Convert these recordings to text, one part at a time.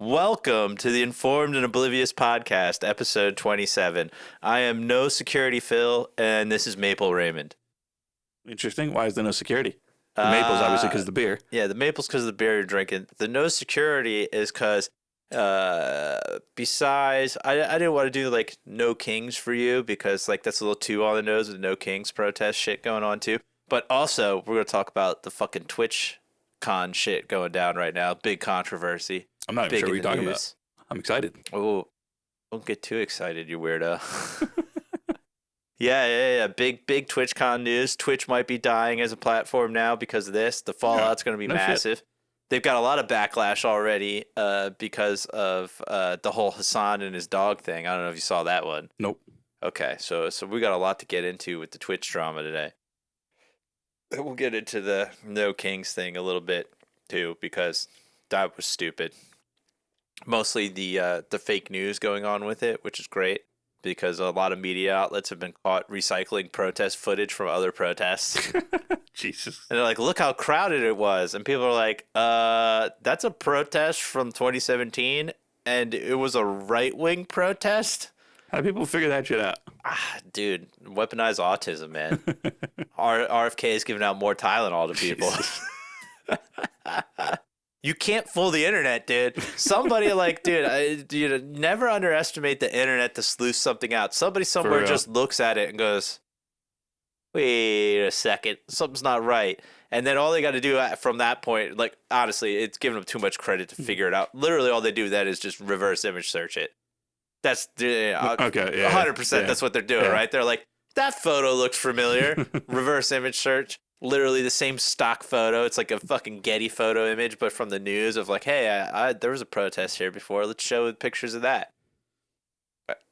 Welcome to the Informed and Oblivious podcast, episode 27. I am No Security Phil, and this is Maple Raymond. Interesting. Why is there no security? The maple's obviously because of the beer. Yeah, the maple's because of the beer you're drinking. The no security is because, besides, I didn't want to do, like, no kings for you because, like, that's a little too on the nose with no kings protest shit going on, too. But also, we're going to talk about the fucking Twitch con shit going down right now. Big controversy. I'm not even sure what you're talking about. I'm excited. Oh, don't get too excited, you weirdo. Yeah. Big TwitchCon news. Twitch might be dying as a platform now because of this. The fallout's going to be massive. Shit. They've got a lot of backlash already because of the whole Hassan and his dog thing. I don't know if you saw that one. Nope. Okay, so we got a lot to get into with the Twitch drama today. We'll get into the No Kings thing a little bit too because that was stupid. Mostly the fake news going on with it, which is great because a lot of media outlets have been caught recycling protest footage from other protests. Jesus. And they're like, look how crowded it was. And people are like, that's a protest from 2017 and it was a right-wing protest? How do people figure that shit out? Dude, weaponized autism, man. RFK is giving out more Tylenol to people. You can't fool the internet, dude. Somebody never underestimate the internet to sleuth something out. Somebody somewhere just looks at it and goes, wait a second, something's not right. And then all they got to do from that point, like, honestly, it's giving them too much credit to figure it out. Literally all they do that is just reverse image search it. That's 100%. That's what they're doing, right? They're like, that photo looks familiar. Reverse image search. Literally the same stock photo. It's like a fucking Getty photo image, but from the news of like, hey, there was a protest here before. Let's show pictures of that.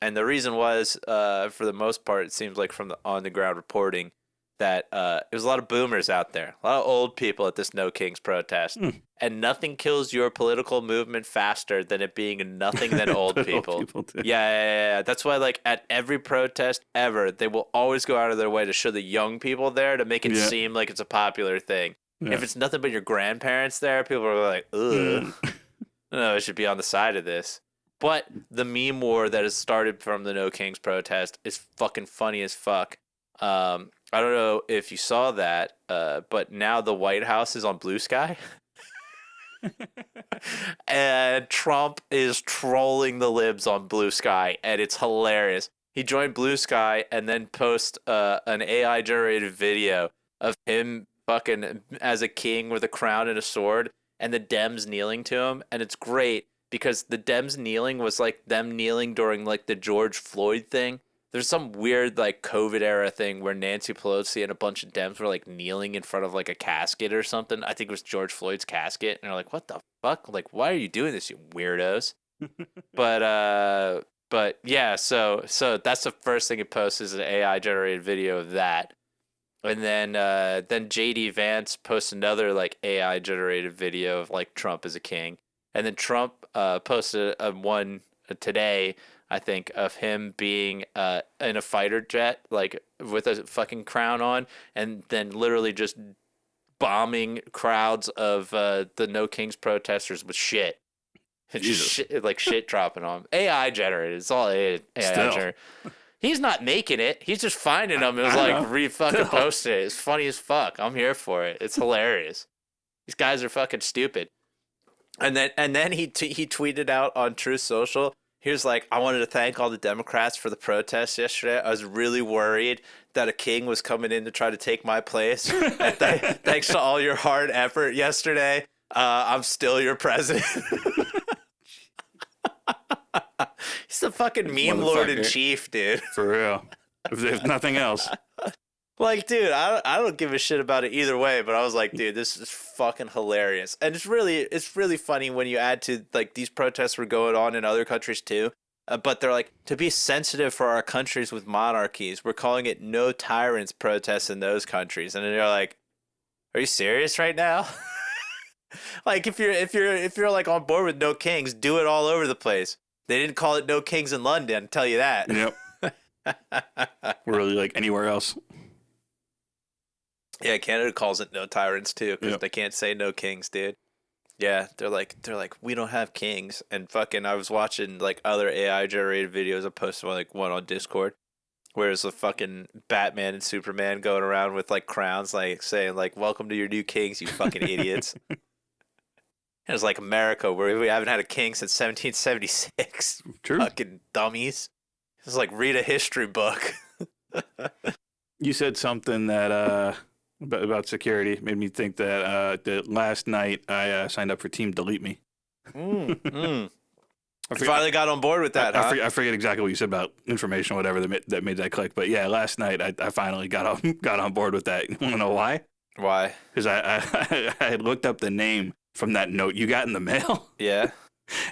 And the reason was, for the most part, it seems like from the on-the-ground reporting, that it was a lot of boomers out there, a lot of old people at this No Kings protest. And nothing kills your political movement faster than it being nothing than old people. Yeah. That's why, like, at every protest ever, they will always go out of their way to show the young people there to make it seem like it's a popular thing. Yeah. If it's nothing but your grandparents there, people are like, ugh. No, it should be on the side of this. But the meme war that has started from the No Kings protest is fucking funny as fuck. I don't know if you saw that, but now the White House is on Blue Sky. And Trump is trolling the libs on Blue Sky, and it's hilarious. He joined Blue Sky and then post an AI-generated video of him fucking as a king with a crown and a sword, and the Dems kneeling to him, and it's great because the Dems kneeling was like them kneeling during like the George Floyd thing. There's some weird, like, COVID era thing where Nancy Pelosi and a bunch of Dems were, like, kneeling in front of, like, a casket or something. I think it was George Floyd's casket. And they're like, what the fuck? Like, why are you doing this, you weirdos? But yeah, so that's the first thing it posts is an AI-generated video of that. And then J.D. Vance posts another, like, AI-generated video of, like, Trump as a king. And then Trump posted one today, I think, of him being in a fighter jet, like with a fucking crown on, and then literally just bombing crowds of the No Kings protesters with shit. Shit dropping on him. AI generated. It's all AI generated. He's not making it. He's just finding them and was like fucking posting it. It's funny as fuck. I'm here for it. It's hilarious. These guys are fucking stupid. And then he tweeted out on Truth Social. He was like, I wanted to thank all the Democrats for the protests yesterday. I was really worried that a king was coming in to try to take my place. And thanks to all your hard effort yesterday, I'm still your president. He's the fucking meme lord in chief, dude. For real. If nothing else. Like, dude, I don't give a shit about it either way, but I was like, dude, this is fucking hilarious. And it's really funny when you add to, like, these protests were going on in other countries too. But they're like, to be sensitive for our countries with monarchies, we're calling it no tyrants protests in those countries. And then you're like, are you serious right now? Like, if you're like on board with no kings, do it all over the place. They didn't call it no kings in London, I'll tell you that. Yep. Really, like anywhere else. Yeah, Canada calls it no tyrants too because they can't say no kings, dude. Yeah, they're like we don't have kings, and fucking I was watching like other AI generated videos. I posted like one on Discord, where it's a fucking Batman and Superman going around with like crowns, like saying like "Welcome to your new kings, you fucking idiots." And it's like America, where we haven't had a king since 1776. True. Fucking dummies. It's like read a history book. You said something that about security made me think that last night I signed up for Team Delete Me. I finally got on board with that. I forget exactly what you said about information or whatever that made that click. But yeah, last night I finally got on board with that. You want to know why? Why? Because I had looked up the name from that note you got in the mail. Yeah.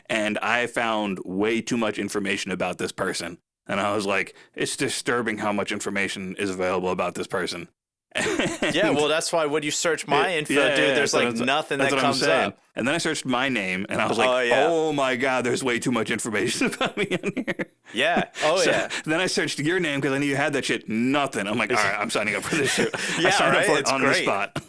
And I found way too much information about this person. And I was like, it's disturbing how much information is available about this person. Yeah, well, that's why when you search my info, dude, there's like nothing that comes up. And then I searched my name, and I was like, oh my God, there's way too much information about me in here. Yeah. Oh, yeah. Then I searched your name because I knew you had that shit. Nothing. I'm like, all right, I'm signing up for this shit. Yeah, I signed right? up for it It's on great. the spot.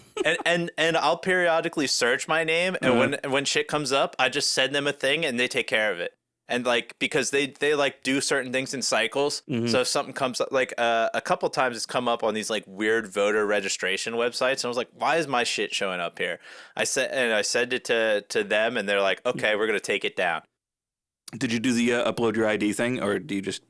And I'll periodically search my name, and when shit comes up, I just send them a thing, and they take care of it. And like because they like do certain things in cycles, so if something comes up, like a couple times it's come up on these like weird voter registration websites, and I was like, why is my shit showing up here? I sent it to them, and they're like, okay, we're gonna take it down. Did you do the upload your ID thing, or do you just?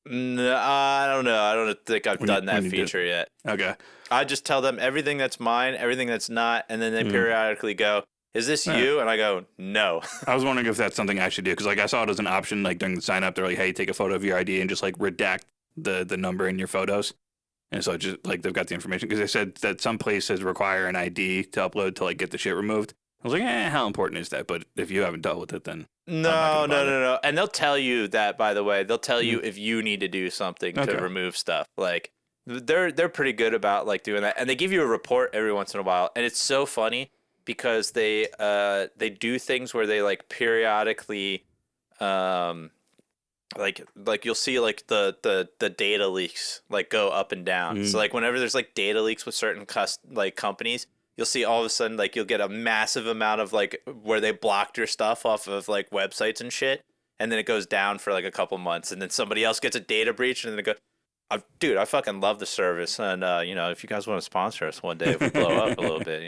No, I don't know. I don't think I've done that feature yet. Okay. I just tell them everything that's mine, everything that's not, and then they periodically go, is this you? And I go, no. I was wondering if that's something I should do, because like I saw it as an option, like during the sign up, they're like, hey, take a photo of your ID and just like redact the number in your photos. And so it just like they've got the information, because they said that some places require an ID to upload to like get the shit removed. I was like, how important is that? But if you haven't dealt with it, then no. And they'll tell you that, by the way. They'll tell you if you need to do something to remove stuff. Like they're pretty good about like doing that, and they give you a report every once in a while, and it's so funny. Because they do things where they like periodically, like you'll see like the data leaks like go up and down. So like whenever there's like data leaks with certain companies, you'll see all of a sudden like you'll get a massive amount of like where they blocked your stuff off of like websites and shit, and then it goes down for like a couple months, and then somebody else gets a data breach, and then they go, dude, I fucking love the service, and if you guys want to sponsor us one day if we blow up a little bit,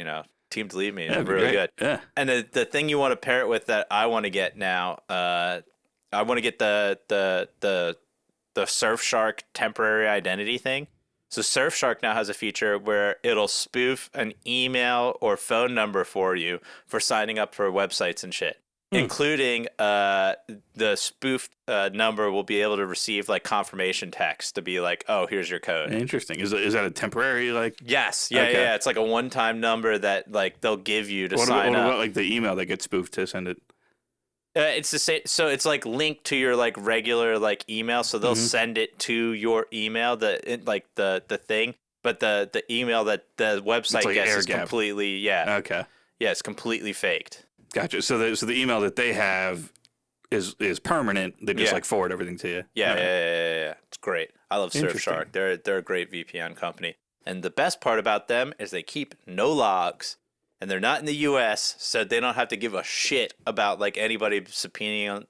Team Delete Me is really good. Yeah. And the thing you want to pair it with that I want to get now, I want to get the Surfshark temporary identity thing. So Surfshark now has a feature where it'll spoof an email or phone number for you for signing up for websites and shit. Including the spoofed number will be able to receive like confirmation text to be like, oh, here's your code. Interesting. Is that a temporary like? Yes. Yeah. It's like a one-time number that like they'll give you to sign up. What about like the email that gets spoofed to send it? It's the same. So it's like linked to your like regular like email. So they'll send it to your email, the thing. But the email that the website like gets air is gap. completely Okay. Yeah, it's completely faked. Gotcha. So the email that they have is permanent. They just like forward everything to you. Yeah. It's great. I love Interesting. Surfshark. They're a great VPN company. And the best part about them is they keep no logs, and they're not in the U.S., so they don't have to give a shit about like anybody subpoenaing.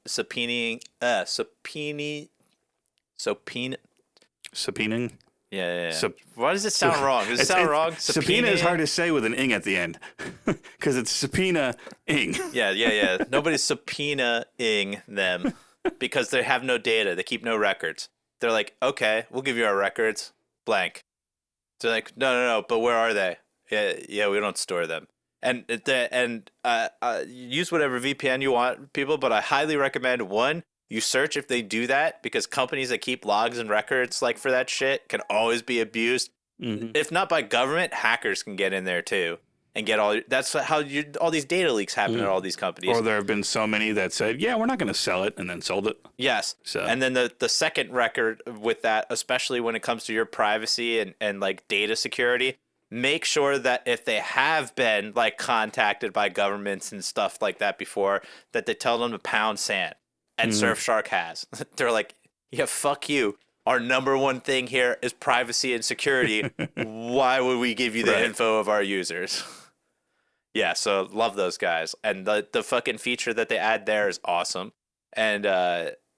Yeah. Why does it sound wrong? Does it sound wrong? Subpoena is hard to say with an ing at the end, because it's subpoena-ing. Yeah. Nobody's subpoenaing them because they have no data. They keep no records. They're like, okay, we'll give you our records, blank. They're like, no, but where are they? Yeah, we don't store them. And use whatever VPN you want, people, but I highly recommend, one, you search if they do that, because companies that keep logs and records like for that shit can always be abused. If not by government, hackers can get in there too and get that's how all these data leaks happen at all these companies. Or there have been so many that said, yeah, we're not going to sell it, and then sold it. Yes. So. And then the second record with that, especially when it comes to your privacy and like data security, make sure that if they have been like contacted by governments and stuff like that before, that they tell them to pound sand. And Surfshark has. They're like, yeah, fuck you. Our number one thing here is privacy and security. Why would we give you the info of our users? Yeah, so love those guys. And the fucking feature that they add there is awesome. And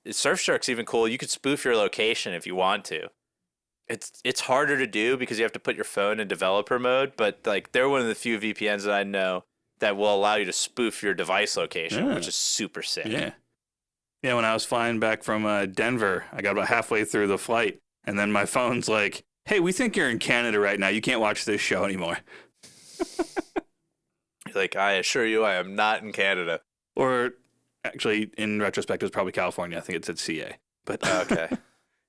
Surfshark's even cool. You could spoof your location if you want to. It's harder to do because you have to put your phone in developer mode, but like they're one of the few VPNs that I know that will allow you to spoof your device location, which is super sick. Yeah. Yeah, when I was flying back from Denver, I got about halfway through the flight, and then my phone's like, hey, we think you're in Canada right now. You can't watch this show anymore. Like, I assure you, I am not in Canada. Or actually, in retrospect, it was probably California. I think it said CA. But okay.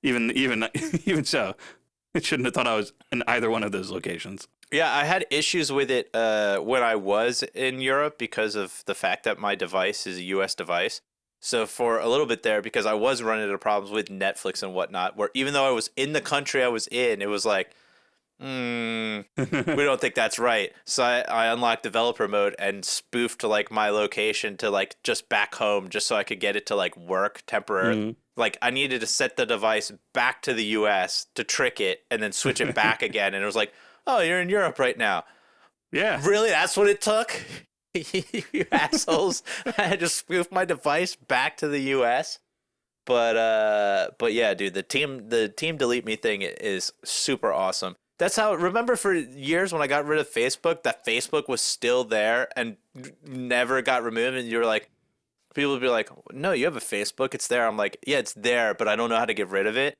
even so, it shouldn't have thought I was in either one of those locations. Yeah, I had issues with it when I was in Europe because of the fact that my device is a U.S. device. So for a little bit there, because I was running into problems with Netflix and whatnot, where even though I was in the country I was in, it was like, we don't think that's right. So I unlocked developer mode and spoofed like my location to like just back home just so I could get it to like work temporarily. Like I needed to set the device back to the US to trick it and then switch it back again. And it was like, oh, you're in Europe right now. Yeah. Really? That's what it took? You assholes. I had to spoof my device back to the US. But yeah, dude, the team delete me thing is super awesome. That's how, remember for years when I got rid of Facebook, that Facebook was still there and never got removed. And you were like, people would be like, no, you have a Facebook. It's there. I'm like, yeah, it's there, but I don't know how to get rid of it.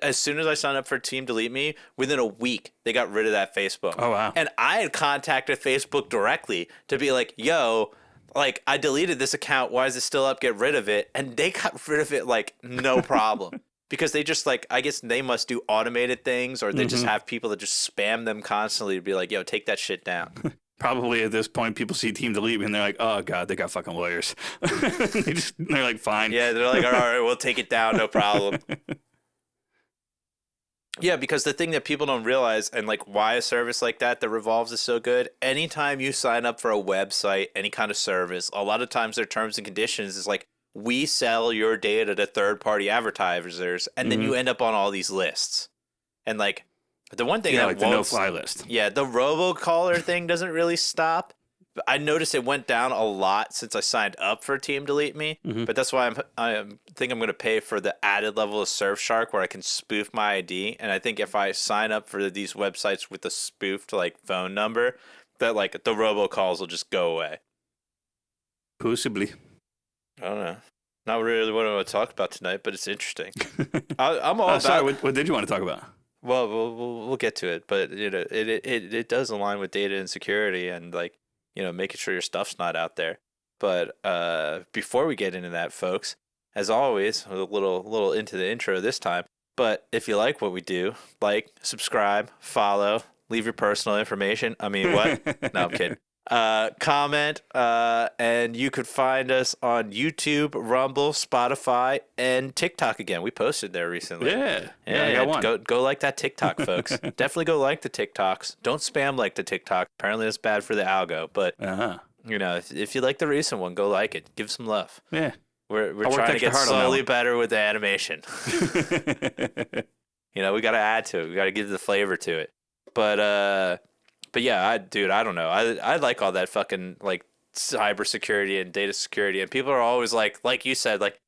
As soon as I signed up for Team Delete Me, within a week, they got rid of that Facebook. Oh, wow. And I had contacted Facebook directly to be like, yo, like, I deleted this account. Why is it still up? Get rid of it. And they got rid of it like no problem. Because they just like, I guess they must do automated things or they just have people that just spam them constantly to be like, yo, take that shit down. Probably at this point, people see Team Delete Me and they're like, oh, God, they got fucking lawyers. they're like, fine. Yeah, they're like, all right, we'll take it down. No problem. Yeah, because the thing that people don't realize and like why a service like that revolves is so good. Anytime you sign up for a website, any kind of service, a lot of times their terms and conditions is like, we sell your data to third-party advertisers, and then you end up on all these lists. And like the one thing that like the no-fly list. Yeah, the robocaller thing doesn't really stop. But I noticed it went down a lot since I signed up for Team Delete Me. But that's why I think I'm going to pay for the added level of Surfshark where I can spoof my ID. And I think if I sign up for these websites with a spoofed like phone number, that like the robocalls will just go away. Possibly. I don't know. Not really what I want to talk about tonight, but it's interesting. I'm all about. Sorry, what did you want to talk about? Well, we'll get to it, but you know, it does align with data and security, and like you know, making sure your stuff's not out there. But before we get into that, folks, as always, a little into the intro this time. But if you like what we do, like, subscribe, follow, leave your personal information. I mean, what? No, I'm kidding. Comment, and you could find us on YouTube, Rumble, Spotify, and TikTok again. We posted there recently. Yeah, I got one. Go like that TikTok, folks. Definitely go like the TikToks. Don't spam like the TikTok. Apparently that's bad for the algo, but you know, if you like the recent one, go like it. Give some love. Yeah. We're trying to get slowly better with the animation. You know, we got to add to it. We got to give the flavor to it. But yeah, I don't know. I like all that fucking like cybersecurity and data security, and people are always like you said, like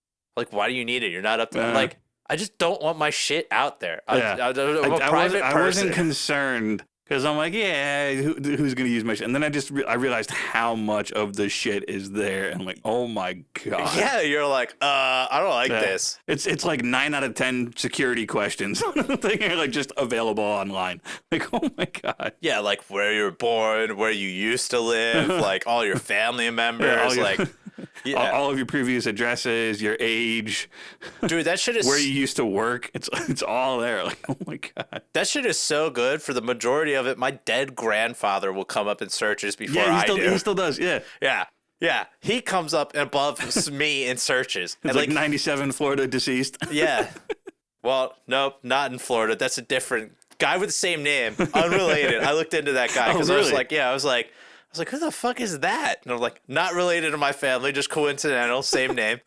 why do you need it? You're not up to like. I just don't want my shit out there. I'm a private person. I wasn't concerned because I'm like, yeah, who's gonna use my shit? And then I realized how much of the shit is there, and I'm like, oh my God. Yeah, you're like, I don't like this. It's like 9 out of 10 security questions that are like just available online. Like, oh my God. Yeah, like where you were born, where you used to live, like all your family members, all of your previous addresses, your age, dude. That shit is where you used to work. It's all there. Like, oh my God. That shit is so good. For the majority of it, my dead grandfather will come up in searches before I do. He still does. Yeah. He comes up above me in searches. It's like 97 Florida deceased. Yeah. Well, nope, not in Florida. That's a different guy with the same name, unrelated. I looked into that guy because I was like, who the fuck is that? And I'm like, not related to my family, just coincidental, same name.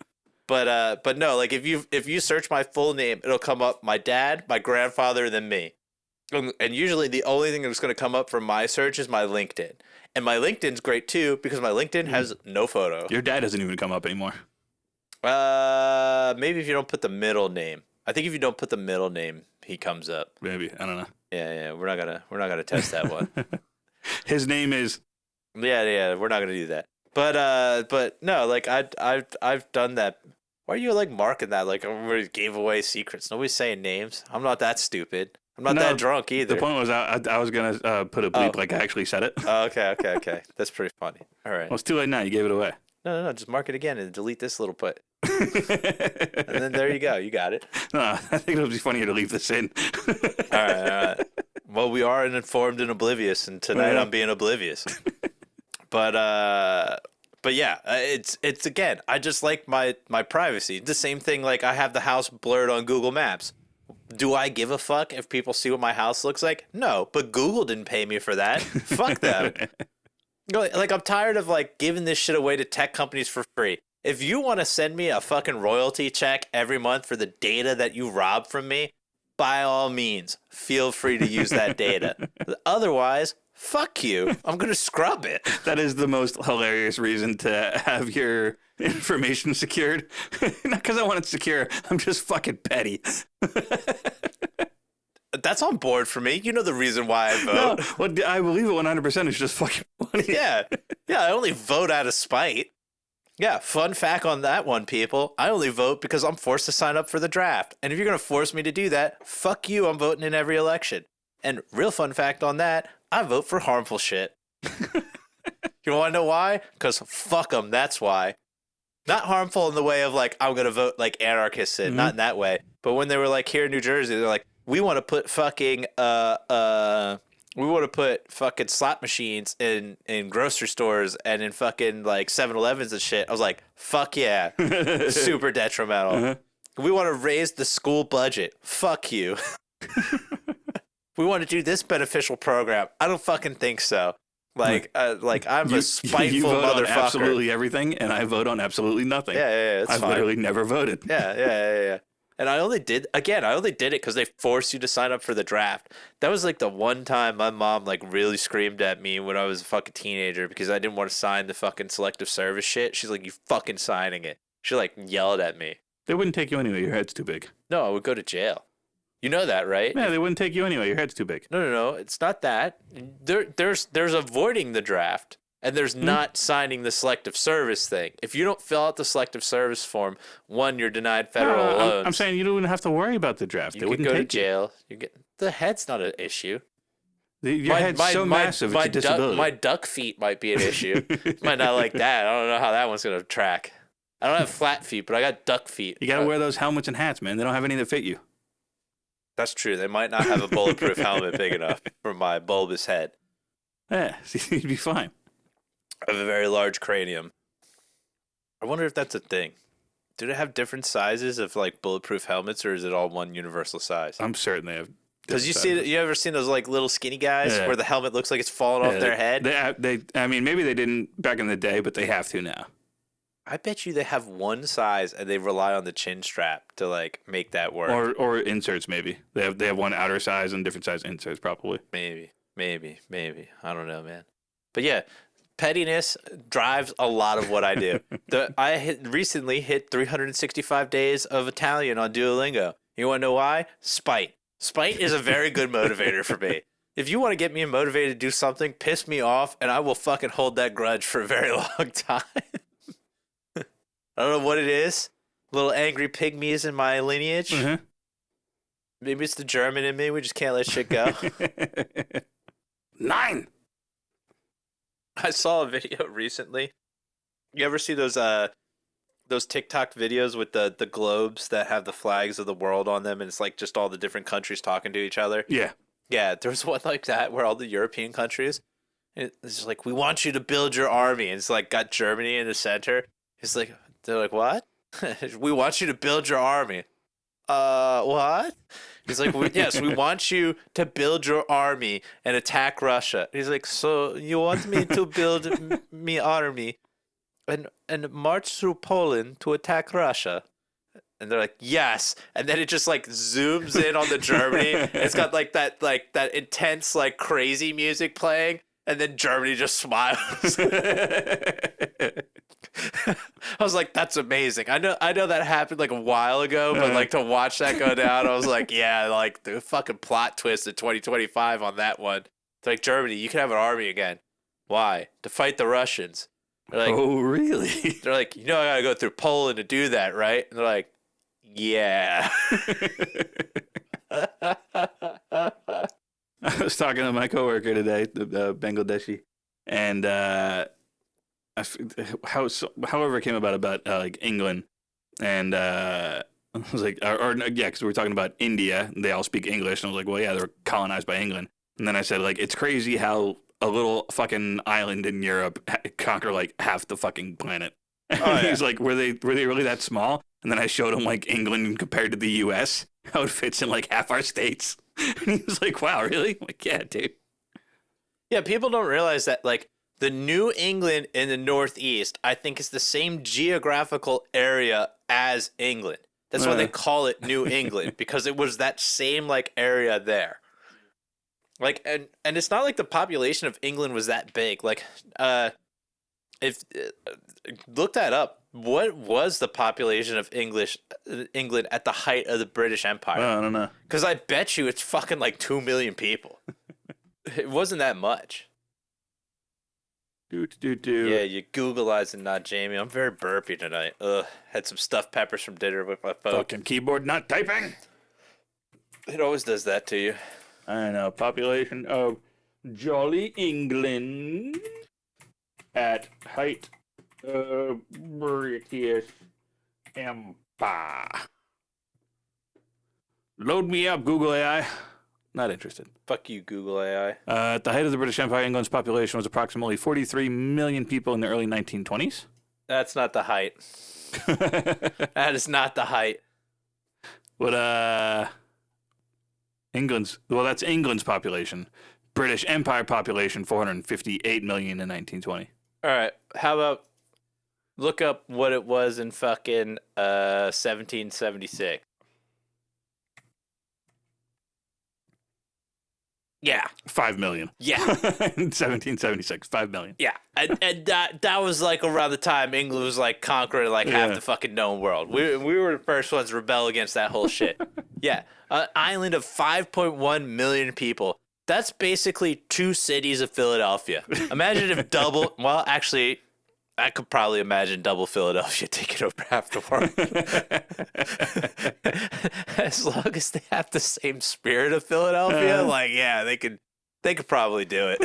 But no, like if you search my full name, it'll come up my dad, my grandfather, and then me. And usually the only thing that's going to come up from my search is my LinkedIn. And my LinkedIn's great too because my LinkedIn has no photo. Your dad doesn't even come up anymore. Maybe if you don't put the middle name. I think if you don't put the middle name, he comes up. Maybe, I don't know. Yeah. We're not gonna test that one. His name is. Yeah. We're not gonna do that. But no, like I've done that. Why are you like marking that? Like we gave away secrets. Nobody's saying names. I'm not that stupid. I'm not that drunk either. The point was I was gonna put a bleep like I actually said it. Oh, okay. That's pretty funny. All right. Well, it's too late now. You gave it away. No. Just mark it again and delete this little put. And then there you go. You got it. No, I think it'll be funnier to leave this in. All right. Well, we are an informed and oblivious, and tonight I'm being oblivious. But yeah, it's again, I just like my privacy. The same thing, like I have the house blurred on Google Maps. Do I give a fuck if people see what my house looks like? No, but Google didn't pay me for that. Fuck them. Like I'm tired of like giving this shit away to tech companies for free. If you want to send me a fucking royalty check every month for the data that you robbed from me, by all means, feel free to use that data. Otherwise, fuck you. I'm going to scrub it. That is the most hilarious reason to have your information secured. Not because I want it secure. I'm just fucking petty. That's on board for me. You know the reason why I vote. No, well, I believe it 100%. It's just fucking funny. Yeah, I only vote out of spite. Yeah, fun fact on that one, people. I only vote because I'm forced to sign up for the draft. And if you're going to force me to do that, fuck you, I'm voting in every election. And real fun fact on that, I vote for harmful shit. You want to know why? Because fuck them, that's why. Not harmful in the way of like, I'm going to vote like anarchists in, not in that way. But when they were like here in New Jersey, they're like, we want to put fucking slot machines in grocery stores and in fucking like 7-Elevens and shit. I was like, fuck yeah. Super detrimental. Uh-huh. We want to raise the school budget. Fuck you. We want to do this beneficial program. I don't fucking think so. Like I'm a spiteful you vote motherfucker. On absolutely everything, and I vote on absolutely nothing. Yeah. I've literally never voted. Yeah. And I only did it because they forced you to sign up for the draft. That was like the one time my mom like really screamed at me when I was a fucking teenager because I didn't want to sign the fucking selective service shit. She's like, you fucking signing it. She like yelled at me. They wouldn't take you anyway. Your head's too big. No, I would go to jail. You know that, right? Yeah, they wouldn't take you anyway. Your head's too big. No. It's not that. There's avoiding the draft. And there's not signing the selective service thing. If you don't fill out the selective service form, one, you're denied federal loans. I'm saying you don't even have to worry about the draft. You could go to jail. The head's not an issue. Your head's so massive, it's a disability. My duck feet might be an issue. Might not like that. I don't know how that one's going to track. I don't have flat feet, but I got duck feet. You got to wear those helmets and hats, man. They don't have any that fit you. That's true. They might not have a bulletproof helmet big enough for my bulbous head. Yeah, you'd be fine. I have a very large cranium. I wonder if that's a thing. Do they have different sizes of like bulletproof helmets, or is it all one universal size? I'm certain they have. Because you ever seen those like little skinny guys where the helmet looks like it's falling off their head? I mean, maybe they didn't back in the day, but they have to now. I bet you they have one size and they rely on the chin strap to like make that work. Or inserts maybe. They have one outer size and different size inserts probably. Maybe. I don't know, man. But yeah. Pettiness drives a lot of what I do. I recently hit 365 days of Italian on Duolingo. You want to know why? Spite. Spite is a very good motivator for me. If you want to get me motivated to do something, piss me off, and I will fucking hold that grudge for a very long time. I don't know what it is. Little angry pygmies in my lineage. Mm-hmm. Maybe it's the German in me. We just can't let shit go. 9. I saw a video recently. You ever see those TikTok videos with the globes that have the flags of the world on them, and it's like just all the different countries talking to each other? Yeah. Yeah, there's one like that where all the European countries, it's like, we want you to build your army. And it's like got Germany in the center. It's like, they're like, what? We want you to build your army. What? He's like, yes, we want you to build your army and attack Russia. He's like, so you want me to build me army and march through Poland to attack Russia? And they're like, yes. And then it just like zooms in on the Germany. It's got like that intense like crazy music playing. And then Germany just smiles. I was like, that's amazing. I know that happened like a while ago, but like to watch that go down, I was like, yeah, like the fucking plot twist in 2025 on that one. It's like, Germany, you can have an army again. Why? To fight the Russians. They're like, oh, really? They're like, I gotta go through Poland to do that, right? And they're like, yeah. I was talking to my coworker today, the Bangladeshi, and however it came about like England, and I was like, yeah, because we were talking about India, and they all speak English, and I was like, well, yeah, they were colonized by England, and then I said, like, it's crazy how a little fucking island in Europe conquer like half the fucking planet. And he's like, were they really that small? And then I showed him like England compared to the U.S., how it fits in like half our states. And he was like, wow, really? I'm like, yeah, dude. Yeah, people don't realize that, like, the New England in the Northeast, I think, is the same geographical area as England. That's why they call it New England, because it was that same, like, area there. Like, and it's not like the population of England was that big. Like, look that up. What was the population of England at the height of the British Empire? I don't know. Because I bet you it's fucking like 2 million people. It wasn't that much. Yeah, Yeah, you Googleizing, not Jamie. I'm very burpy tonight. Ugh, had some stuffed peppers from dinner with my phone. Fucking keyboard not typing. It always does that to you. I know. Population of Jolly England at height of British Empire. Load me up, Google AI. Not interested. Fuck you, Google AI. At the height of the British Empire, England's population was approximately 43 million people in the early 1920s. That's not the height. That is not the height. What, that's England's population. British Empire population, 458 million in 1920. All right, how about look up what it was in fucking 1776. Yeah. 5 million. Yeah. In 1776, 5 million. Yeah. And that was like around the time England was like conquering like half the fucking known world. We were the first ones to rebel against that whole shit. Yeah. An island of 5.1 million people. That's basically 2 cities of Philadelphia. Imagine if well, actually, I could probably imagine double Philadelphia taking over half the world. As long as they have the same spirit of Philadelphia, like, yeah, they could probably do it.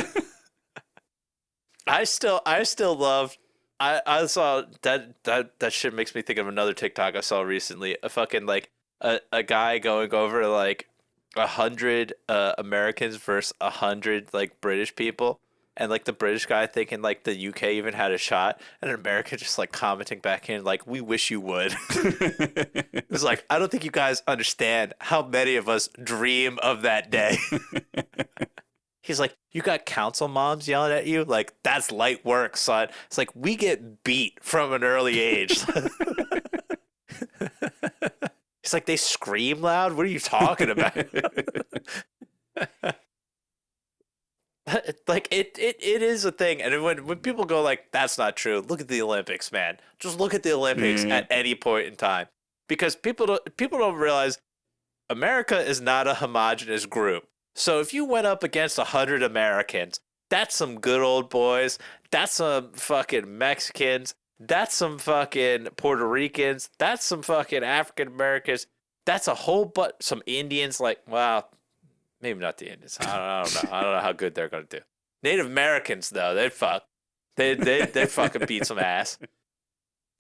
I still love. I saw that shit makes me think of another TikTok I saw recently. A fucking like a guy going over like 100 Americans versus 100 like British people. And, like, the British guy thinking, like, the UK even had a shot. And an American just, like, commenting back in, like, we wish you would. It's like, I don't think you guys understand how many of us dream of that day. He's like, you got council moms yelling at you? Like, that's light work, son. It's like, we get beat from an early age. He's like, they scream loud? What are you talking about? Like it is a thing, and when people go like that's not true, look at the Olympics, man. Just look at the Olympics at any point in time, because people don't realize America is not a homogenous group. So if you went up against 100 Americans, that's some good old boys. That's some fucking Mexicans. That's some fucking Puerto Ricans. That's some fucking African Americans. That's a whole some Indians. Like, wow. Maybe not the Indians. I don't know. I don't know how good they're gonna do. Native Americans though, they'd fuck. They'd fucking beat some ass.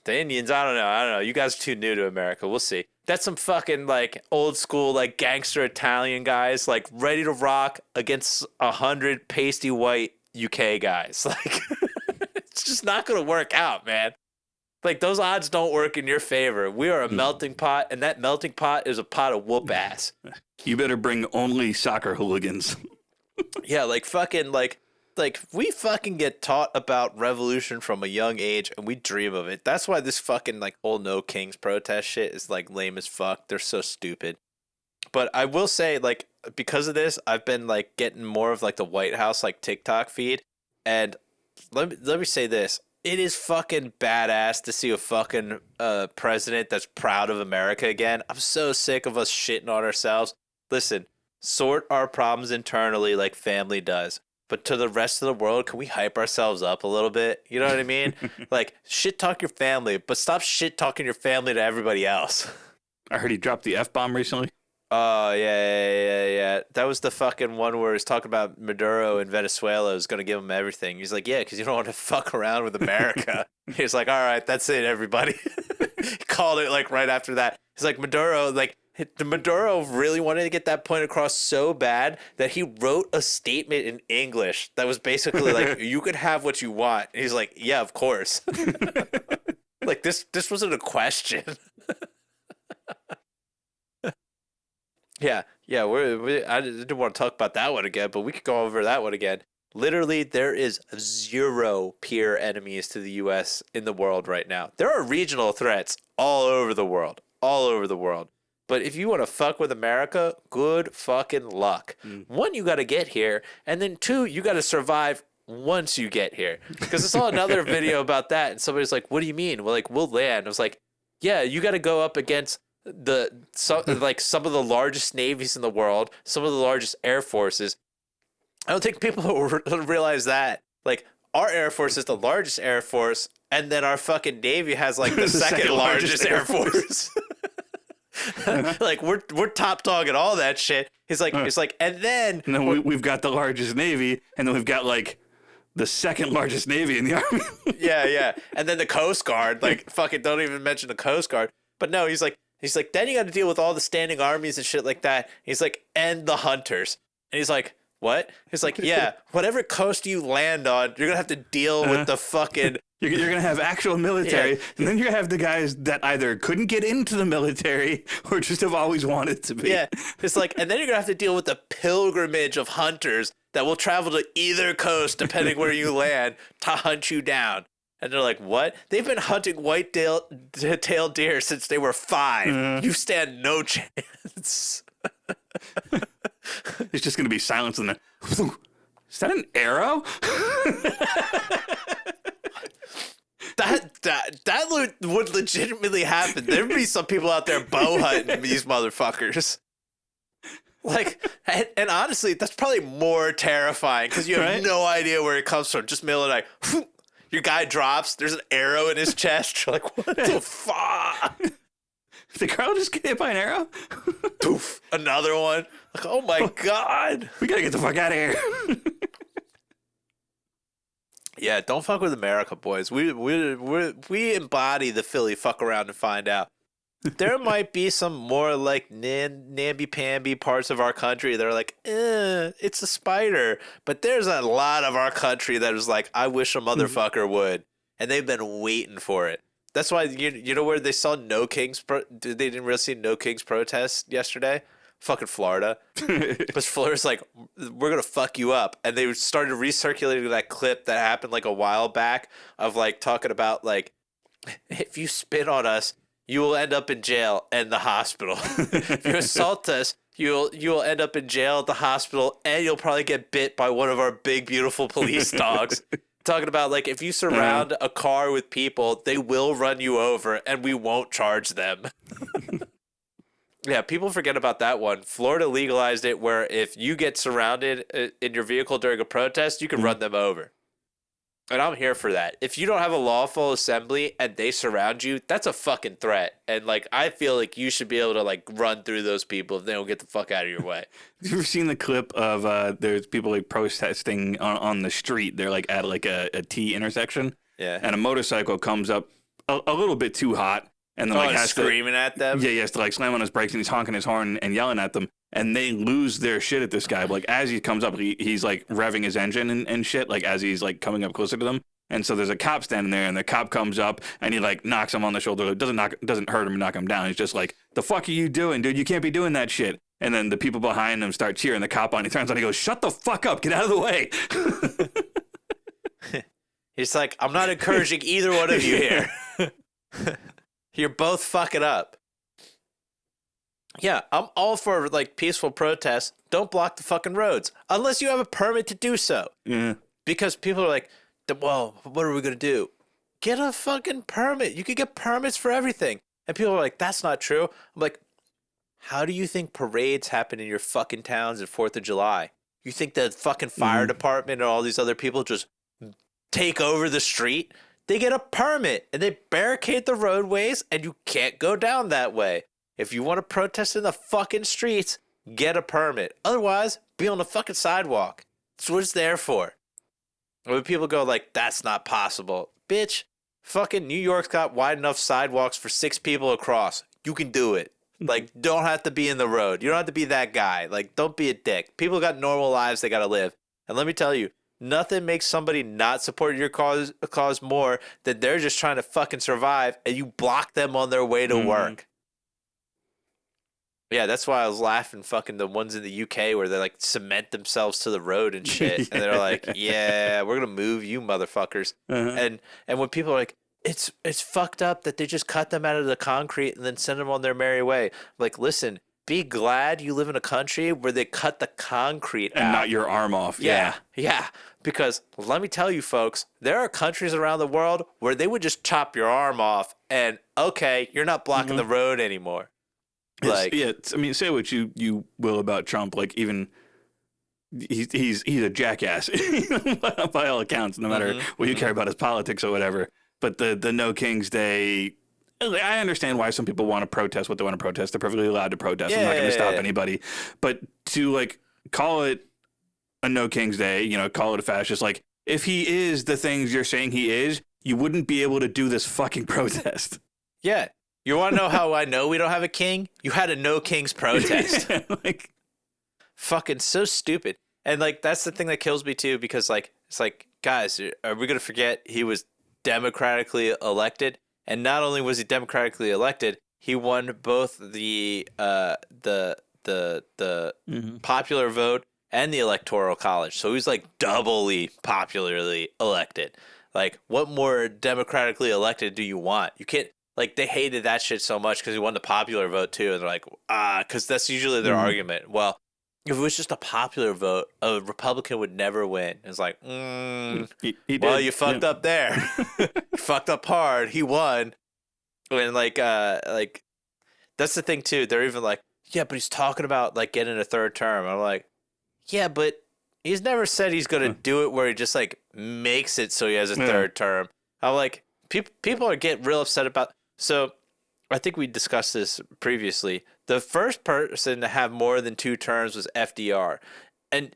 The Indians, I don't know. You guys are too new to America. We'll see. That's some fucking like old school like gangster Italian guys like ready to rock against 100 pasty white UK guys. Like it's just not gonna work out, man. Like those odds don't work in your favor. We are a melting pot, and that melting pot is a pot of whoop ass. You better bring only soccer hooligans. Yeah, like fucking like we fucking get taught about revolution from a young age, and we dream of it. That's why this fucking like whole No Kings protest shit is like lame as fuck. They're so stupid. But I will say, like, because of this, I've been like getting more of like the White House like TikTok feed, and let me say this: it is fucking badass to see a fucking president that's proud of America again. I'm so sick of us shitting on ourselves. Listen, sort our problems internally like family does. But to the rest of the world, can we hype ourselves up a little bit? You know what I mean? Like, shit talk your family, but stop shit talking your family to everybody else. I heard he dropped the F-bomb recently. Oh, yeah. That was the fucking one where he's talking about Maduro in Venezuela is going to give him everything. He's like, yeah, because you don't want to fuck around with America. He's like, all right, that's it, everybody. He called it like right after that. He's like, Maduro, like, Maduro really wanted to get that point across so bad that he wrote a statement in English that was basically like, you could have what you want. And he's like, yeah, of course. Like, this wasn't a question. Yeah. I didn't want to talk about that one again, but we could go over that one again. Literally, there is 0 peer enemies to the U.S. in the world right now. There are regional threats all over the world. But if you want to fuck with America, good fucking luck. One, you got to get here, and then 2, you got to survive once you get here. Because I saw another video about that, and somebody's like, "What do you mean?" Well, like, we'll land. I was like, "Yeah, you got to go up against some of the largest navies in the world, some of the largest air forces." I don't think people will realize that. Like, our Air Force is the largest Air Force, and then our fucking Navy has like the second largest Air Force. Like, we're top dog at all that shit. He's like, and then we've got the largest Navy, and then we've got like the second largest Navy in the Army. yeah. And then the Coast Guard, like, fucking don't even mention the Coast Guard. But no, he's like, then you got to deal with all the standing armies and shit like that. He's like, and the hunters. And he's like, what? He's like, yeah, whatever coast you land on, you're gonna have to deal with the fucking. You're going to have actual military, and then you're going to have the guys that either couldn't get into the military or just have always wanted to be. Yeah, it's like, and then you're going to have to deal with the pilgrimage of hunters that will travel to either coast, depending where you land, to hunt you down. And they're like, what? They've been hunting white-tailed deer since they were 5. You stand no chance. It's just going to be silence in there. Is that an arrow? That would legitimately happen. There'd be some people out there bow hunting these motherfuckers. Like, and honestly, that's probably more terrifying because you have no idea where it comes from. Just middle of the night, your guy drops. There's an arrow in his chest. You're like, what the fuck? Did the girl just get hit by an arrow? Poof, another one. Like, oh my god, we gotta get the fuck out of here. Yeah, don't fuck with America, boys. We embody the Philly fuck around and find out. There might be some more like namby-pamby parts of our country that are like, it's a spider. But there's a lot of our country that is like, I wish a motherfucker would. And they've been waiting for it. That's why, you know where they saw they didn't really see No Kings protest yesterday? Fucking Florida. Because Florida's like, we're going to fuck you up. And they started recirculating that clip that happened like a while back of like talking about like, if you spit on us, you will end up in jail and the hospital. If you assault us, you'll end up in jail at the hospital, and you'll probably get bit by one of our big, beautiful police dogs. Talking about like, if you surround a car with people, they will run you over and we won't charge them. Yeah, people forget about that one. Florida legalized it where if you get surrounded in your vehicle during a protest, you can run them over. And I'm here for that. If you don't have a lawful assembly and they surround you, that's a fucking threat. And like, I feel like you should be able to like run through those people if they don't get the fuck out of your way. Have you ever seen the clip of there's people like protesting on the street? They're like at like a T intersection. Yeah. And a motorcycle comes up a little bit too hot. And then like has screaming at them. Yeah, he has to like slam on his brakes and he's honking his horn and yelling at them. And they lose their shit at this guy. But, like as he comes up, he's like revving his engine and shit. Like as he's like coming up closer to them. And so there's a cop standing there, and the cop comes up and he like knocks him on the shoulder. It doesn't hurt him and knock him down. He's just like, "The fuck are you doing, dude? You can't be doing that shit." And then the people behind him start cheering the cop on. He turns on. He goes, "Shut the fuck up! Get out of the way." He's like, "I'm not encouraging either one of you here. You're both fucking up." Yeah, I'm all for like peaceful protests. Don't block the fucking roads unless you have a permit to do so. Yeah. Because people are like, well, what are we gonna do? Get a fucking permit. You could get permits for everything. And people are like, that's not true. I'm like, how do you think parades happen in your fucking towns at 4th of July? You think the fucking fire Mm-hmm. department and all these other people just take over the street? They get a permit and they barricade the roadways and you can't go down that way. If you want to protest in the fucking streets, get a permit. Otherwise, be on the fucking sidewalk. That's what it's there for. When people go like, that's not possible. Bitch, fucking New York's got wide enough sidewalks for 6 people across. You can do it. Like, don't have to be in the road. You don't have to be that guy. Like, don't be a dick. People got normal lives they gotta live. And let me tell you, nothing makes somebody not support your cause more than they're just trying to fucking survive and you block them on their way to work. Yeah, that's why I was laughing fucking the ones in the UK where they like cement themselves to the road and shit. And they're like, yeah, we're going to move you motherfuckers. And when people are like, it's fucked up that they just cut them out of the concrete and then send them on their merry way. Like, listen, be glad you live in a country where they cut the concrete And out. not your arm off. Yeah. Because let me tell you, folks, there are countries around the world where they would just chop your arm off and, okay, you're not blocking the road anymore. Like, I mean, say what you will about Trump. Like, even he's a jackass by all accounts, no matter what you care about his politics or whatever. But the No King's Day, I understand why some people want to protest what they want to protest. They're perfectly allowed to protest. I'm not going to stop anybody. But to like call it a No King's Day, you know, call it a fascist. Like, if he is the things you're saying he is, you wouldn't be able to do this fucking protest. Yeah. You want to know how I know we don't have a king? You had a No Kings protest. Like, fucking so stupid. And like that's the thing that kills me too, because like it's like, guys, are we gonna forget he was democratically elected? And not only was he democratically elected, he won both the popular vote and the electoral college. So he's like doubly popularly elected. Like, what more democratically elected do you want? You can't. Like, they hated that shit so much because he won the popular vote, too. And they're like, because that's usually their argument. Well, if it was just a popular vote, a Republican would never win. It's like, he well, did. you fucked up there. You fucked up hard. He won. And, like, that's the thing, too. They're even like, yeah, but he's talking about, like, getting a third term. I'm like, yeah, but he's never said he's going to do it where he just, like, makes it so he has a third term. I'm like, people are getting real upset about. So I think we discussed this previously. The first person to have more than 2 terms was FDR. And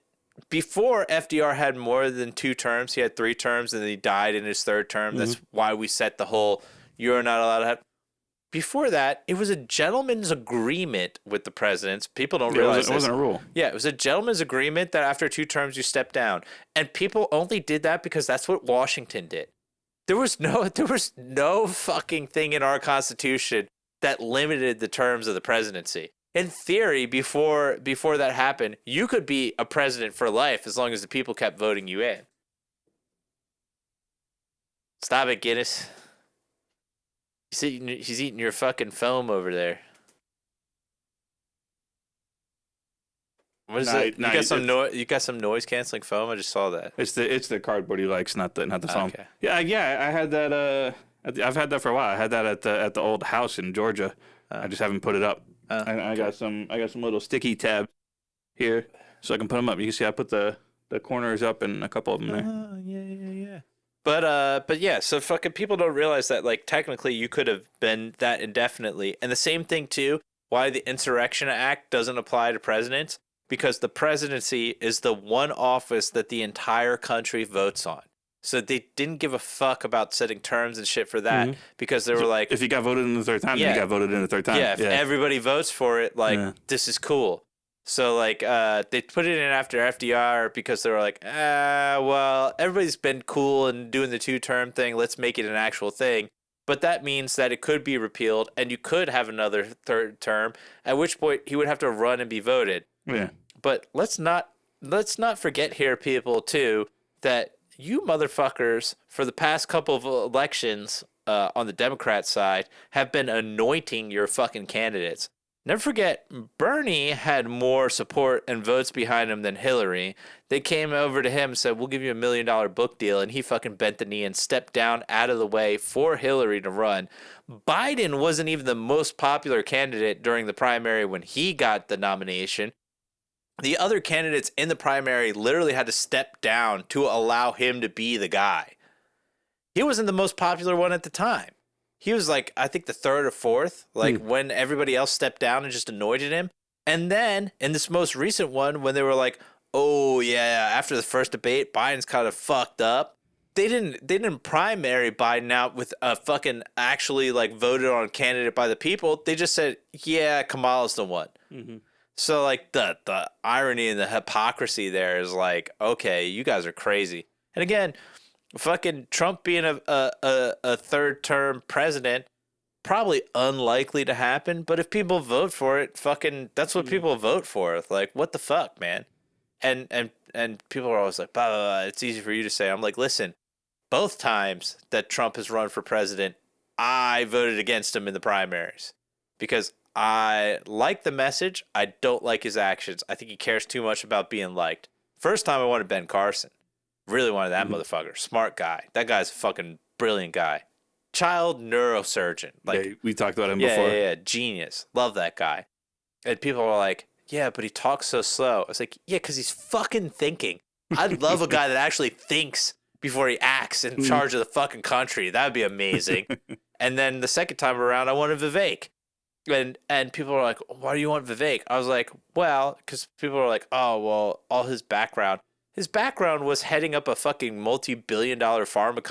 before FDR had more than 2 terms, he had 3 terms and then he died in his 3rd term. That's why we set the whole, you're not allowed to have. Before that, it was a gentleman's agreement with the presidents. People don't realize it wasn't a rule. Yeah, it was a gentleman's agreement that after 2 terms you step down. And people only did that because that's what Washington did. There was no fucking thing in our Constitution that limited the terms of the presidency. In theory, before that happened, you could be a president for life as long as the people kept voting you in. Stop it, Guinness. He's eating your fucking foam over there. What is it? You got some noise canceling foam? I just saw that. It's the cardboard he likes, not the foam. Okay. Yeah. I had that. I've had that for a while. I had that at the old house in Georgia. I just haven't put it up. I got some little sticky tabs here, so I can put them up. You can see I put the corners up and a couple of them there. Yeah. But yeah, so fucking people don't realize that, like, technically you could have been that indefinitely. And the same thing too, why the Insurrection Act doesn't apply to presidents, because the presidency is the one office that the entire country votes on. So they didn't give a fuck about setting terms and shit for that, because they were like, if you got voted in the 3rd time, then you got voted in the 3rd time. Yeah, if everybody votes for it, like, this is cool. So, like, they put it in after FDR because they were like, well, everybody's been cool and doing the 2-term thing. Let's make it an actual thing. But that means that it could be repealed and you could have another 3rd term, at which point he would have to run and be voted. Yeah. But let's not forget here, people, too, that you motherfuckers, for the past couple of elections on the Democrat side, have been anointing your fucking candidates. Never forget, Bernie had more support and votes behind him than Hillary. They came over to him and said, we'll give you $1 million book deal. And he fucking bent the knee and stepped down out of the way for Hillary to run. Biden wasn't even the most popular candidate during the primary when he got the nomination. The other candidates in the primary literally had to step down to allow him to be the guy. He wasn't the most popular one at the time. He was like, I think the third or fourth, like when everybody else stepped down and just anointed him. And then in this most recent one, when they were like, oh yeah, after the first debate, Biden's kind of fucked up. They didn't primary Biden out with a fucking actually like voted on candidate by the people. They just said, yeah, Kamala's the one. Mm-hmm. So like the irony and the hypocrisy there is like, okay, you guys are crazy. And again, fucking Trump being a third term president, probably unlikely to happen. But if people vote for it, fucking that's what people vote for. Like, what the fuck, man? And people are always like, blah, blah, blah. It's easy for you to say. I'm like, listen, both times that Trump has run for president, I voted against him in the primaries because I like the message. I don't like his actions. I think he cares too much about being liked. First time I wanted Ben Carson. Really wanted that motherfucker. Smart guy. That guy's a fucking brilliant guy. Child neurosurgeon. Like, yeah, we talked about him before. Yeah. Genius. Love that guy. And people are like, yeah, but he talks so slow. I was like, yeah, because he's fucking thinking. I'd love a guy that actually thinks before he acts in charge of the fucking country. That would be amazing. And then the second time around, I wanted Vivek. And people are like, why do you want Vivek? I was like, well, because people are like, oh, well, all his background. His background was heading up a fucking multi-billion-dollar pharma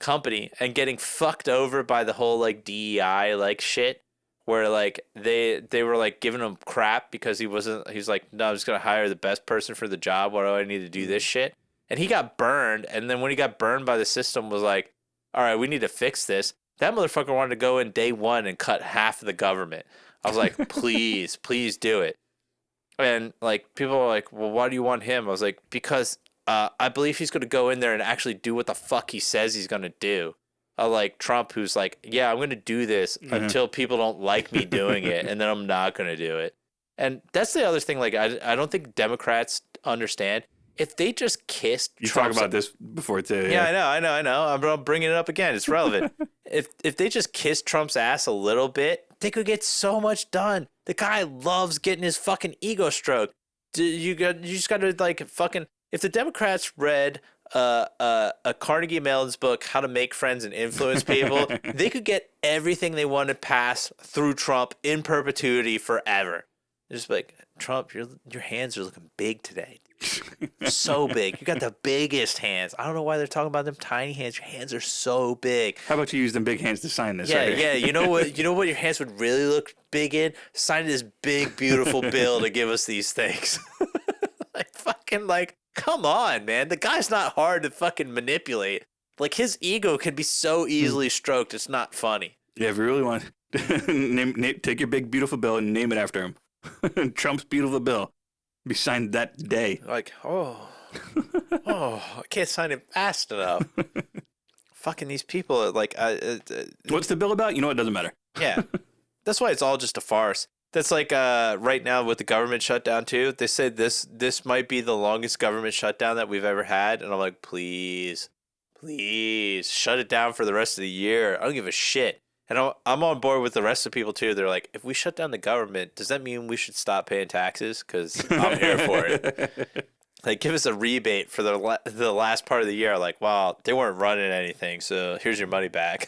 company and getting fucked over by the whole like DEI like shit where like they were like giving him crap because he's like, no, I'm just going to hire the best person for the job. Why do I need to do this shit? And he got burned. And then when he got burned by the system was like, all right, we need to fix this. That motherfucker wanted to go in day one and cut half of the government. I was like, please do it. And like people are like, well, why do you want him? I was like, because I believe he's going to go in there and actually do what the fuck he says he's going to do. Like Trump, who's like, yeah, I'm going to do this until people don't like me doing it, and then I'm not going to do it. And that's the other thing. Like, I don't think Democrats understand. If they just kissed, you talked about this before too. Yeah, I know. I'm bringing it up again. It's relevant. If they just kissed Trump's ass a little bit, they could get so much done. The guy loves getting his fucking ego stroked. You just got to like fucking. If the Democrats read a Carnegie Mellon's book, How to Make Friends and Influence People, they could get everything they want to pass through Trump in perpetuity forever. They're just like, Trump, your hands are looking big today. So big. You got the biggest hands. I don't know why they're talking about them tiny hands. Your hands are so big. How about you use them big hands to sign this? Yeah, right? yeah. You know what your hands would really look big in? Sign this big, beautiful bill to give us these things. Like, come on, man. The guy's not hard to fucking manipulate. Like, his ego can be so easily stroked. It's not funny. Yeah, if you really want, take your big, beautiful bill and name it after him. Trump's beautiful bill. Be signed that day. Like, I can't sign it fast enough. Fucking these people are like, what's the bill about? You know, it doesn't matter. Yeah, that's why it's all just a farce. That's like right now with the government shutdown too. They said this might be the longest government shutdown that we've ever had, and I'm like, please shut it down for the rest of the year. I don't give a shit. And I'm on board with the rest of the people too. They're like, if we shut down the government, does that mean we should stop paying taxes? Because I'm here for it. Like, give us a rebate for the last part of the year. Like, wow, they weren't running anything, so here's your money back.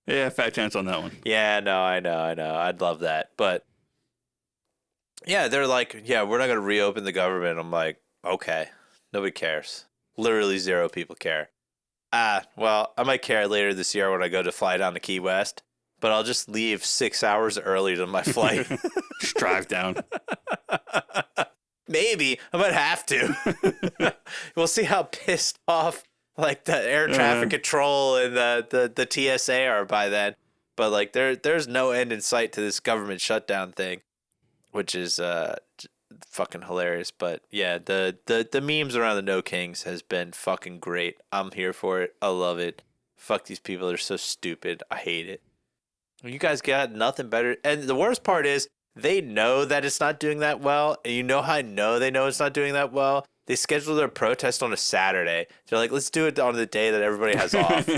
Yeah, fat chance on that one. Yeah, no, I know. I'd love that. But yeah, they're like, yeah, we're not going to reopen the government. I'm like, okay, nobody cares. Literally zero people care. Well, I might care later this year when I go to fly down to Key West, but I'll just leave 6 hours early to my flight. Just drive down. Maybe. I might have to. We'll see how pissed off like the air traffic control and the TSA are by then. But like there's no end in sight to this government shutdown thing, which is fucking hilarious. But yeah, the memes around the No Kings has been fucking great. I'm here for it. I love it. Fuck these people. They're so stupid. I hate it. You guys got nothing better. And the worst part is they know that it's not doing that well. And you know how I know they know it's not doing that well? They scheduled their protest on a Saturday. They're like, let's do it on the day that everybody has off.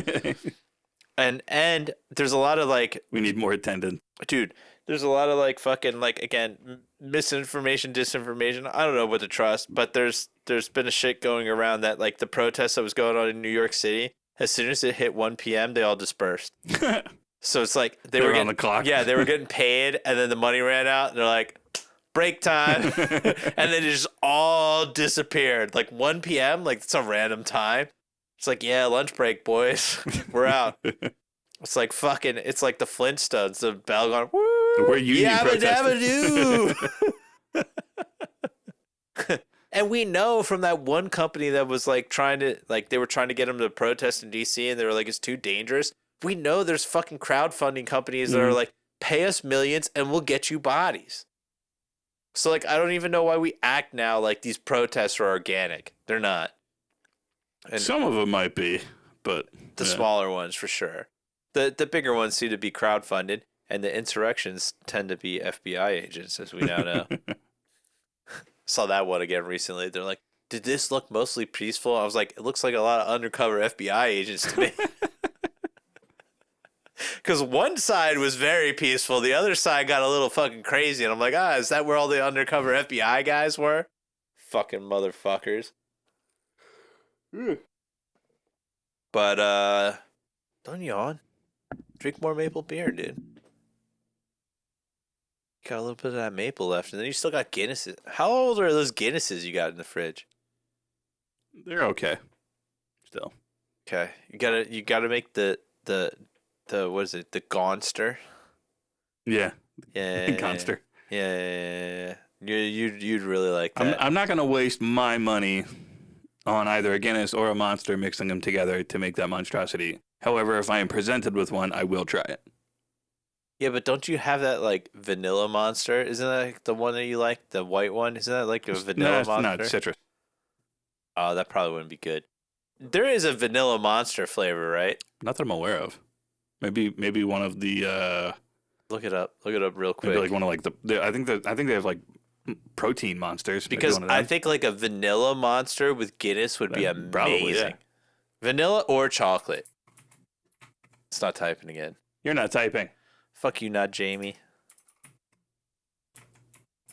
And there's a lot of like, we need more attendance. dude, there's a lot of like fucking like, again, misinformation, disinformation. I don't know what to trust, but there's been a shit going around that like the protest that was going on in New York City, as soon as it hit 1 p.m., they all dispersed. So it's like they were getting, on the clock. Yeah, they were getting paid, and then the money ran out, and they're like, break time. And then it just all disappeared. Like 1 p.m., like it's a random time. It's like, yeah, lunch break, boys. We're out. It's like fucking, it's like the Flintstones, the bell going, woo, we're union protesting. And we know from that one company that was like trying to, like they were trying to get them to protest in DC, and they were like, it's too dangerous. We know there's fucking crowdfunding companies that are like, pay us millions and we'll get you bodies. So like, I don't even know why we act now like these protests are organic. They're not. And some of them might be, but the smaller ones for sure. The bigger ones seem to be crowdfunded, and the insurrections tend to be FBI agents, as we now know. Saw that one again recently. They're like, did this look mostly peaceful? I was like, it looks like a lot of undercover FBI agents to me. Because one side was very peaceful. The other side got a little fucking crazy. And I'm like, is that where all the undercover FBI guys were? Fucking motherfuckers. But, don't yawn. Drink more maple beer, dude. Got a little bit of that maple left. And then you still got Guinnesses. How old are those Guinnesses you got in the fridge? They're okay. Still. Okay. You gotta make the what is it? The Gonster. Yeah. Yeah. Gonster. Yeah. You'd really like that. I'm not gonna waste my money on either a Guinness or a Monster, mixing them together to make that monstrosity. However, if I am presented with one, I will try it. Yeah, but don't you have that like vanilla Monster? Isn't that like, the one that you like, the white one? Isn't that like a vanilla Monster? No, it's citrus. Oh, that probably wouldn't be good. There is a vanilla Monster flavor, right? Not that I'm aware of. Maybe one of the. Look it up. Look it up real quick. Maybe like one of like I think they have like protein monsters. Because I think like a vanilla Monster with Guinness would be amazing. Probably, yeah. Vanilla or chocolate. It's not typing again. You're not typing. Fuck you, not Jamie.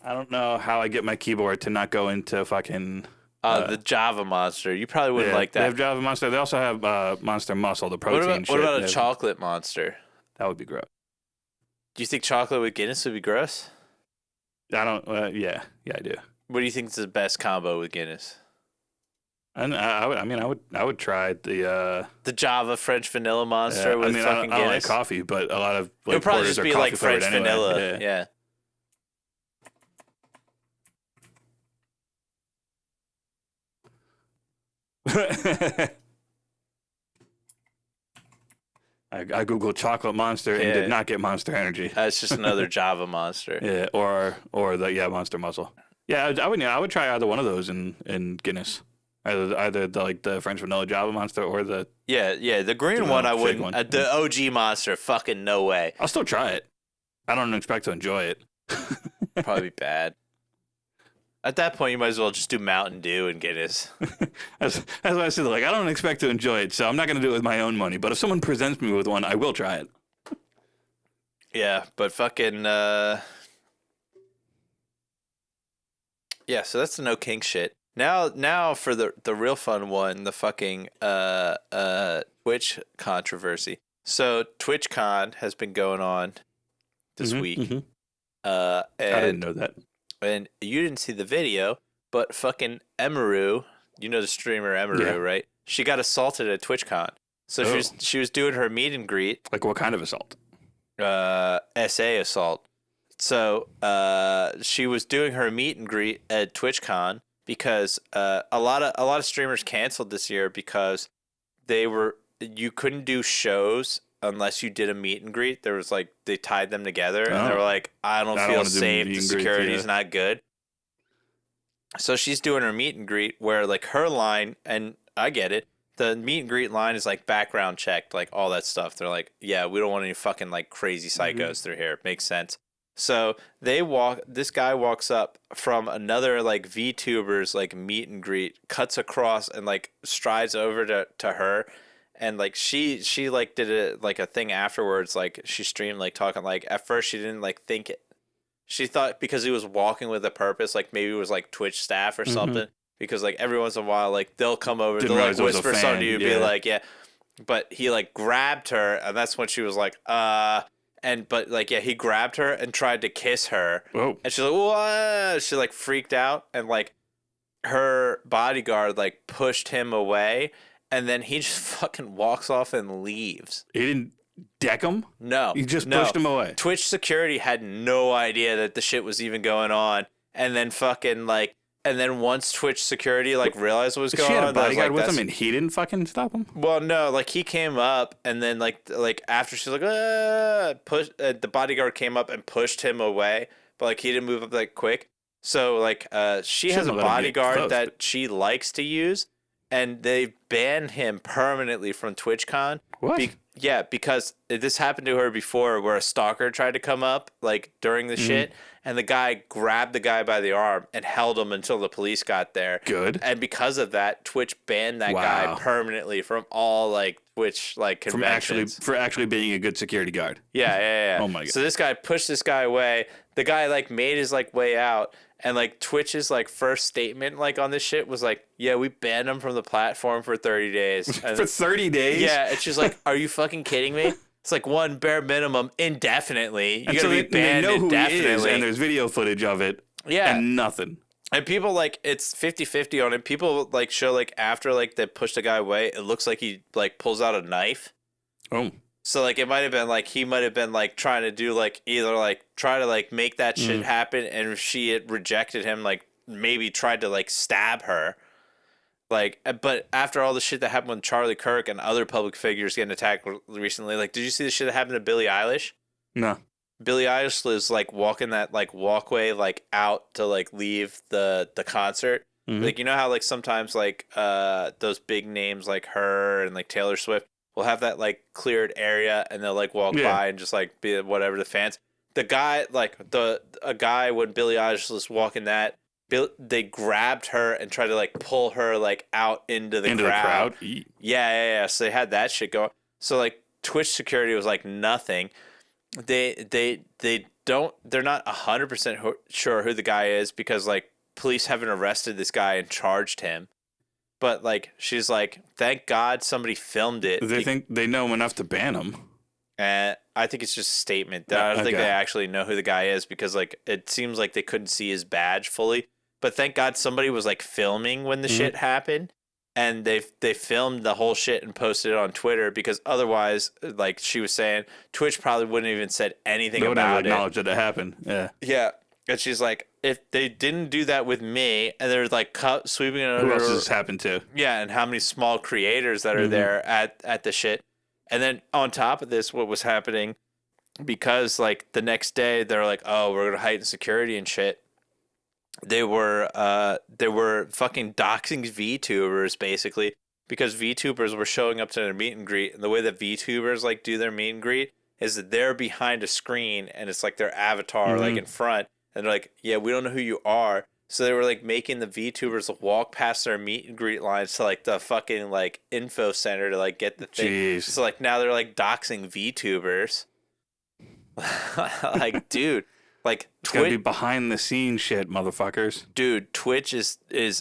I don't know how I get my keyboard to not go into fucking. The Java Monster. You probably wouldn't like that. They have Java Monster. They also have Monster Muscle, the protein shit. What about a chocolate Monster? That would be gross. Do you think chocolate with Guinness would be gross? I don't. Yeah, I do. What do you think is the best combo with Guinness? And I would try the Java French Vanilla Monster with fucking Guinness. I don't like coffee, but a lot of it would probably just be like French vanilla. Anyway. Yeah. I googled chocolate Monster and did not get Monster Energy. That's just another Java Monster. Yeah, or the Monster Muscle. Yeah, I would try either one of those in Guinness. Either the French vanilla Java Monster or the the green one I wouldn't. One. The OG Monster, fucking no way. I'll still try it. I don't expect to enjoy it. Probably bad. At that point, you might as well just do Mountain Dew and Guinness. That's what I said. Like, I don't expect to enjoy it, so I'm not going to do it with my own money. But if someone presents me with one, I will try it. Yeah, but fucking... Yeah, so that's the no kink shit. Now for the real fun one, the fucking Twitch controversy. So TwitchCon has been going on this week. Mm-hmm. And I didn't know that. And you didn't see the video, but fucking Emaru, you know the streamer Emaru, right? She got assaulted at TwitchCon. So she was doing her meet and greet. Like what kind of assault? SA assault. So she was doing her meet and greet at TwitchCon because a lot of streamers canceled this year because you couldn't do shows unless you did a meet and greet. There was like, they tied them together and they were like, I don't feel safe. The security's not good. So she's doing her meet and greet where like her line, and I get it, the meet and greet line is like background checked, like all that stuff. They're like, yeah, we don't want any fucking like crazy psychos through here. Makes sense. So this guy walks up from another like VTubers like meet and greet, cuts across and like strides over to her. And like she like did it like a thing afterwards, like she streamed like talking, like at first she didn't like think it. She thought because he was walking with a purpose, like maybe it was like Twitch staff or something. Because like every once in a while, like they'll come over, they'll like whisper something to you, be like, yeah. But he like grabbed her, and that's when she was like, but like yeah, he grabbed her and tried to kiss her. Whoa. And she's like, what? She like freaked out, and like her bodyguard like pushed him away, and then he just fucking walks off and leaves. He didn't deck him? No. He just pushed him away. Twitch security had no idea that the shit was even going on, and then fucking like. And then once Twitch security like realized what was going on, she had a bodyguard like, with him, and he didn't fucking stop him. Well, no, like he came up, and then like after she's like the bodyguard came up and pushed him away, but like he didn't move up like quick. So like she has a bodyguard that she likes to use, and they banned him permanently from TwitchCon. What? Yeah, because this happened to her before, where a stalker tried to come up like during the shit, and the guy grabbed the guy by the arm and held him until the police got there. Good. And because of that, Twitch banned that guy permanently from all like Twitch like conventions. For actually being a good security guard. Yeah. Oh my god. So this guy pushed this guy away. The guy like made his like way out. And like Twitch's like first statement like on this shit was like, yeah, we banned him from the platform for 30 days. And for 30 days? Yeah, it's just like, are you fucking kidding me? It's like one bare minimum indefinitely. You gotta be banned they know indefinitely. Who he is, and there's video footage of it. Yeah. And nothing. And people like it's 50-50 on it. People like show like after like they push the guy away, it looks like he like pulls out a knife. Oh. So like it might have been like he might have been like trying to do like either like try to like make that shit happen, and if she had rejected him, like maybe tried to like stab her. Like, but after all the shit that happened with Charlie Kirk and other public figures getting attacked recently, like, did you see the shit that happened to Billie Eilish? No. Billie Eilish was like walking that like walkway like out to like leave the concert. Like, you know how like sometimes like those big names like her and like Taylor Swift will have that like cleared area, and they'll like walk by and just like be whatever the fans. The guy like a guy when Billie Eilish was walking that, they grabbed her and tried to like pull her like out into the crowd. Yeah. So they had that shit going. So like Twitch security was like nothing. They're not 100% sure who the guy is, because like police haven't arrested this guy and charged him. But like she's like, thank God somebody filmed it. They think they know him enough to ban him. And I think it's just a statement. I don't think they actually know who the guy is, because like it seems like they couldn't see his badge fully. But thank God somebody was like filming when the shit happened, and they filmed the whole shit and posted it on Twitter, because otherwise, like she was saying, Twitch probably wouldn't have even said anything about it. They would have acknowledged that it happened. Yeah. Yeah. And she's like, if they didn't do that with me, and they're like sweeping it under. Who else has this happened to? Yeah, and how many small creators that are there at the shit. And then on top of this, what was happening, because like the next day they're like, oh, we're gonna heighten security and shit. They were fucking doxing VTubers basically, because VTubers were showing up to their meet and greet, and the way that VTubers like do their meet and greet is that they're behind a screen and it's like their avatar like in front, and they're like, yeah, we don't know who you are. So they were like making the VTubers walk past their meet and greet lines to like the fucking like info center to like get the thing. Jeez. So like now they're like doxing VTubers. Like, dude, like Twitch gotta be behind the scenes shit, motherfuckers. Dude, Twitch is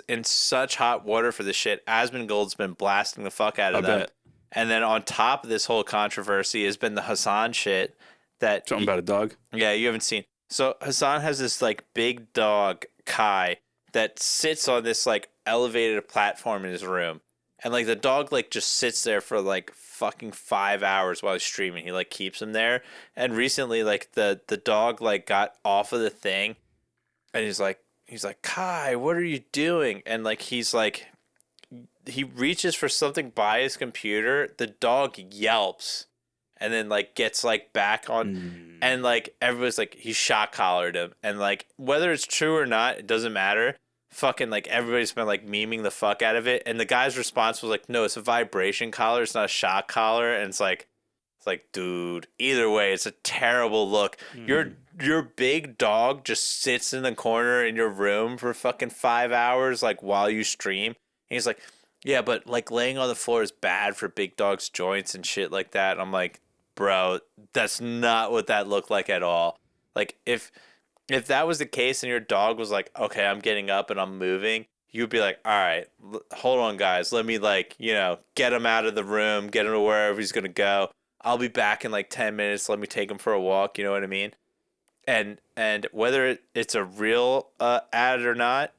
in such hot water for this shit. Asmongold's been blasting the fuck out of them. Bet. And then on top of this whole controversy has been the Hassan shit that something about a dog. Yeah, you haven't seen. So Hassan has this like big dog, Kai, that sits on this like elevated platform in his room. And like the dog like just sits there for like fucking 5 hours while he's streaming. He like keeps him there. And recently like the dog like got off of the thing, and he's like, Kai, what are you doing? And like he reaches for something by his computer. The dog yelps and then like gets like back on, and like everybody's like, he shot collared him. And like whether it's true or not, it doesn't matter. fucking like everybody's been like memeing the fuck out of it, and the guy's response was like, no, it's a vibration collar, it's not a shock collar. And it's like, dude, either way, it's a terrible look. Your big dog just sits in the corner in your room for fucking 5 hours, like while you stream. And he's like, yeah, but like laying on the floor is bad for big dog's joints and shit like that. And I'm like, bro, that's not what that looked like at all. Like if that was the case and your dog was like, okay, I'm getting up and I'm moving, you'd be like, all right, hold on, guys. Let me, like, get him out of the room, get him to wherever he's going to go. I'll be back in like 10 minutes. Let me take him for a walk. You know what I mean? And whether it's a real ad or not,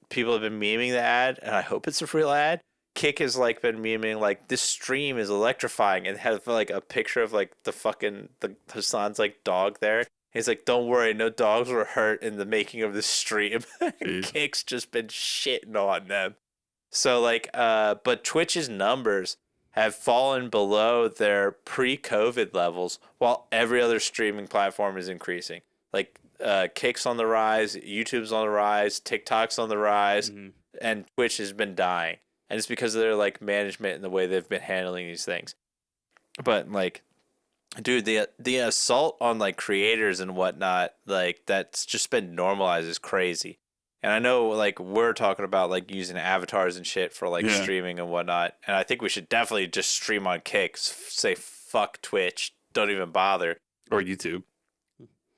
people have been memeing the ad, and I hope it's a real ad. Kick has like been memeing like this stream is electrifying and have like a picture of like the Hassan's like dog there. He's like, don't worry, no dogs were hurt in the making of this stream. Kick's just been shitting on them. So like, but Twitch's numbers have fallen below their pre-COVID levels, while every other streaming platform is increasing. Like, Kick's on the rise, YouTube's on the rise, TikTok's on the rise, and Twitch has been dying. And it's because of their like management and the way they've been handling these things. But like, dude, the assault on like creators and whatnot, like that's just been normalized is crazy. And I know like we're talking about like using avatars and shit for like streaming and whatnot. And I think we should definitely just stream on Kick. Say fuck Twitch, don't even bother. Or YouTube.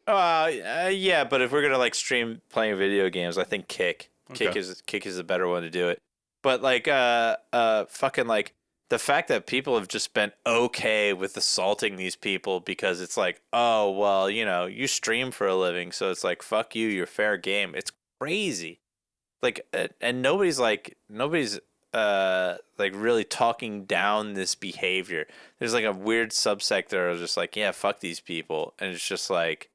Yeah, but if we're gonna like stream playing video games, I think Kick. Okay. Kick is the better one to do it. But like fucking like the fact that people have just been okay with assaulting these people because it's like, oh well, you stream for a living, so it's like fuck you, you're fair game. It's crazy. Like and nobody's like really talking down this behavior. There's like a weird subsector of just like, yeah, fuck these people. And it's just like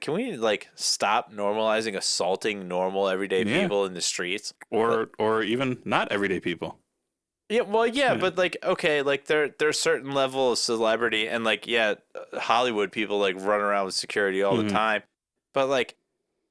can we like stop normalizing assaulting normal everyday people in the streets? Or even not everyday people. Yeah, well, yeah, but like, okay, like there's a certain level of celebrity, and like, yeah, Hollywood people like run around with security all the time, but like,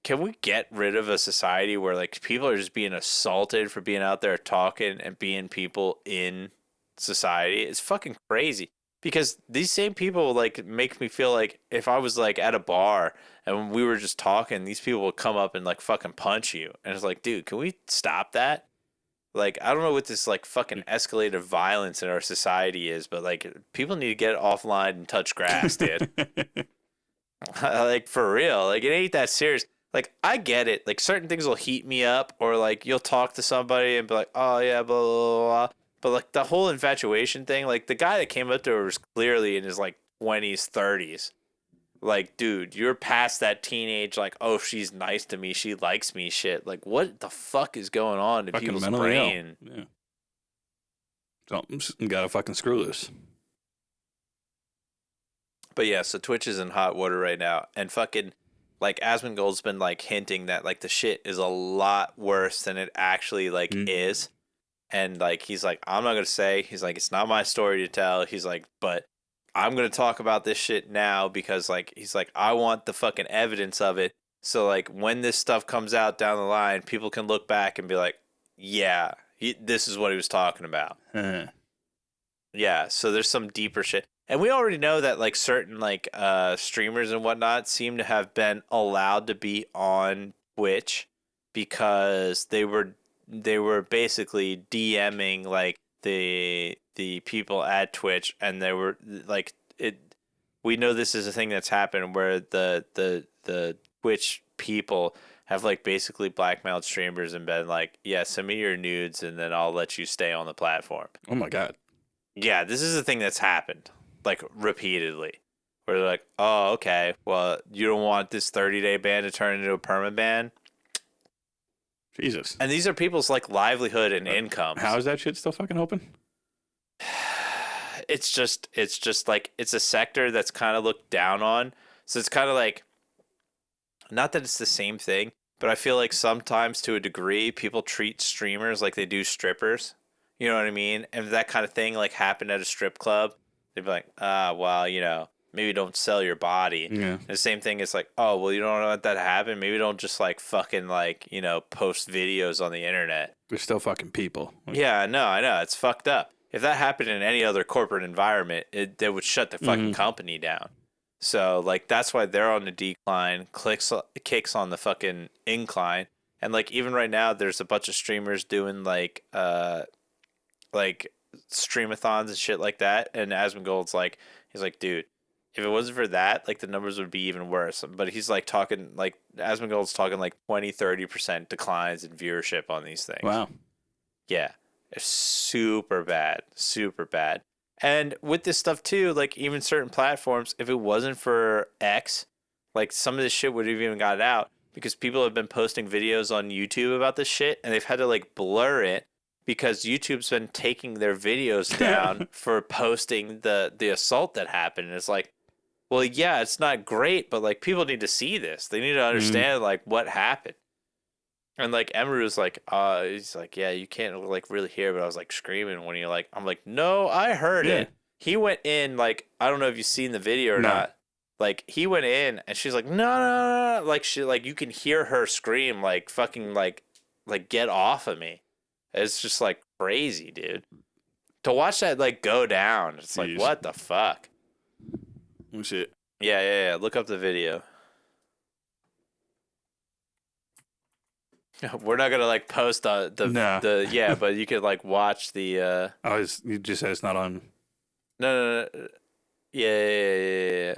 can we get rid of a society where like people are just being assaulted for being out there talking and being people in society? It's fucking crazy. Because these same people like make me feel like if I was like at a bar and we were just talking, these people would come up and like fucking punch you, and it's like, dude, can we stop that? Like, I don't know what this like fucking escalated violence in our society is, but like people need to get offline and touch grass, dude. Like for real, like it ain't that serious. Like I get it. Like certain things will heat me up, or like you'll talk to somebody and be like, oh yeah, blah blah blah. But like the whole infatuation thing, like the guy that came up to her was clearly in his like 20s, 30s. Like, dude, you're past that teenage, like, oh, she's nice to me, she likes me shit. Like, what the fuck is going on in fucking people's brain? Yeah. Something's got a fucking screw loose. But yeah, so Twitch is in hot water right now. And fucking, like, Asmongold's been, like, hinting that, like, the shit is a lot worse than it actually, like, is. And, like, he's like, I'm not going to say. He's like, it's not my story to tell. He's like, but I'm going to talk about this shit now because, like, he's like, I want the fucking evidence of it. So, like, when this stuff comes out down the line, people can look back and be like, yeah, this is what he was talking about. Yeah, so there's some deeper shit. And we already know that, like, certain, like, streamers and whatnot seem to have been allowed to be on Twitch because they were basically DMing, like, the people at Twitch, and they were like, we know this is a thing that's happened where the Twitch people have like basically blackmailed streamers and been like, yeah, send me your nudes and then I'll let you stay on the platform. Oh my god. Yeah, this is a thing that's happened like repeatedly where they're like, oh, okay, well, you don't want this 30-day ban to turn into a perma ban. Jesus. And these are people's like livelihood and income. How is that shit still fucking open? It's just like it's a sector that's kind of looked down on. So it's kind of like, not that it's the same thing, but I feel like sometimes to a degree people treat streamers like they do strippers. You know what I mean? And if that kind of thing like happened at a strip club, they'd be like, well, maybe don't sell your body. Yeah. The same thing is like, oh, well, you don't let that happen. Maybe don't just like fucking like, post videos on the internet. They're still fucking people. Yeah, no, I know. It's fucked up. If that happened in any other corporate environment, they would shut the fucking company down. So, like, that's why they're on the decline, kicks on the fucking incline. And, like, even right now, there's a bunch of streamers doing, like streamathons and shit like that. And Asmongold's like, he's like, dude, if it wasn't for that, like, the numbers would be even worse. But he's, like, talking, like, Asmongold's talking, like, 20-30% declines in viewership on these things. Wow. Yeah. It's super bad. Super bad. And with this stuff too, like even certain platforms, if it wasn't for X, like some of this shit would have even got out because people have been posting videos on YouTube about this shit and they've had to like blur it because YouTube's been taking their videos down for posting the assault that happened. And it's like, well, yeah, it's not great, but like people need to see this. They need to understand like what happened. And like Emery was like, he's like, yeah, you can't like really hear, but I was like screaming when you're like, I'm like, no, I heard it. He went in like, I don't know if you've seen the video or not. Like he went in and she's like, no, like she like you can hear her scream like fucking like get off of me. It's just like crazy, dude. To watch that like go down, it's like what the fuck. Let me see it. Yeah. Look up the video. We're not gonna like post the yeah, but you could like watch the. You just said it's not on. No. Yeah.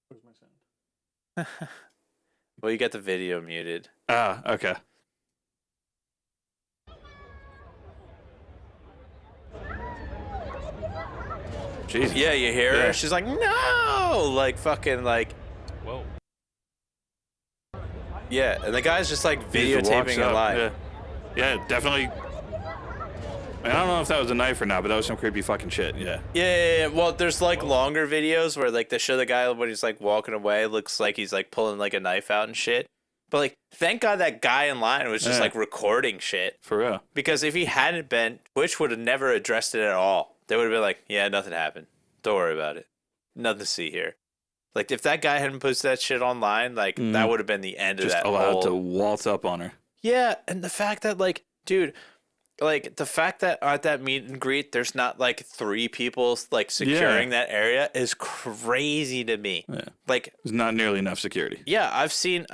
Where's my sound? Well, you got the video muted. Okay. Jesus. Yeah, you hear her? She's like, no! Like, fucking, like... Whoa. Yeah, and the guy's just, like, videotaping it live. Yeah, definitely. I don't know if that was a knife or not, but that was some creepy fucking shit, yeah. Yeah. Well, there's, like, longer videos where, like, they show the guy when he's, like, walking away. Looks like he's, like, pulling, like, a knife out and shit. But, like, thank God that guy in line was just, like, recording shit. For real. Because if he hadn't been, Twitch would have never addressed it at all. They would have been like, yeah, nothing happened. Don't worry about it. Nothing to see here. Like, if that guy hadn't posted that shit online, like, that would have been the end of that whole... Just allowed to waltz up on her. Yeah, and the fact that, like, dude, like, the fact that at that meet and greet, there's not, like, 3 people, like, securing that area is crazy to me. Yeah. Like... There's not nearly enough security. Yeah, I've seen,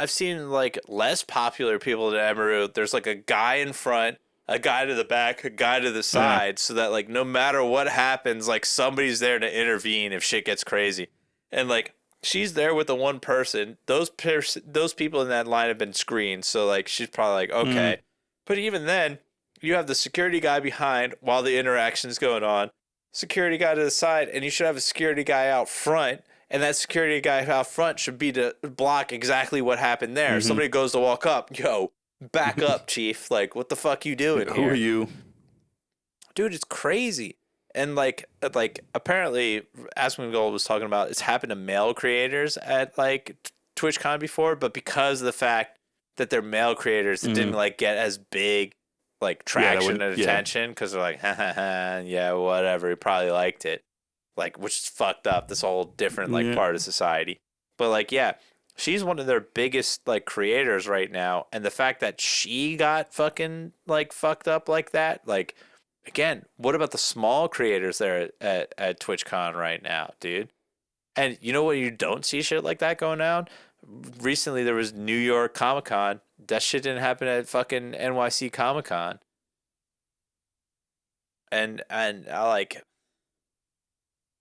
like, less popular people at Emerald. There's, like, a guy in front... a guy to the back, a guy to the side, so that, like, no matter what happens, like, somebody's there to intervene if shit gets crazy. And, like, she's there with the one person. Those people in that line have been screened, so, like, she's probably like, okay. But even then, you have the security guy behind while the interaction's going on, security guy to the side, and you should have a security guy out front, and that security guy out front should be to block exactly what happened there. Somebody goes to walk up, yo, back up, chief. Like, what the fuck you doing here? Who are you? Dude, it's crazy. And, like apparently, Asmongold was talking about it's happened to male creators at, like, TwitchCon before, but because of the fact that they're male creators, it didn't, like, get as big, like, traction and attention, because they're like, yeah, whatever, he probably liked it. Like, which is fucked up, this whole different, like, part of society. But, like, yeah. She's one of their biggest, like, creators right now, and the fact that she got fucking, like, fucked up like that, like, again, what about the small creators there at TwitchCon right now, dude? And you know what, you don't see shit like that going down? Recently, there was New York Comic-Con. That shit didn't happen at fucking NYC Comic-Con. And I, like,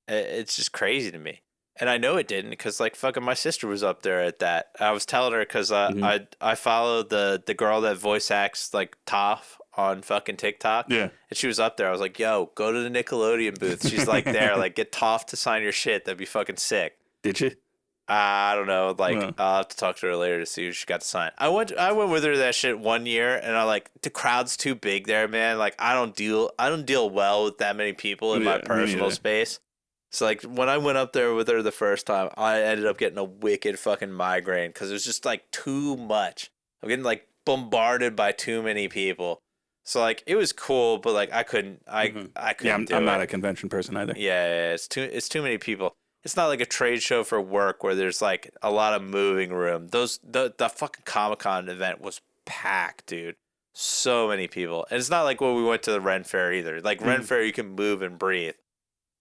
it's just crazy to me. And I know it didn't because, like, fucking my sister was up there at that. I was telling her because I followed the girl that voice acts, like, Toph on fucking TikTok. Yeah. And she was up there. I was like, yo, go to the Nickelodeon booth. She's, like, there. Like, get Toph to sign your shit. That'd be fucking sick. Did she? I don't know. Like, I'll have to talk to her later to see who she got to sign. I went with her to that shit one year, and I like the crowd's too big there, man. Like, I don't deal well with that many people in my personal space. So, like, when I went up there with her the first time, I ended up getting a wicked fucking migraine because it was just, like, too much. I'm getting, like, bombarded by too many people. So like it was cool, but like I couldn't do I'm it. not a convention person either. Yeah, it's too many people. It's not like a trade show for work where there's like a lot of moving room. The fucking Comic-Con event was packed, dude. So many people. And it's not like when we went to the Ren Fair either. Like Ren Fair you can move and breathe.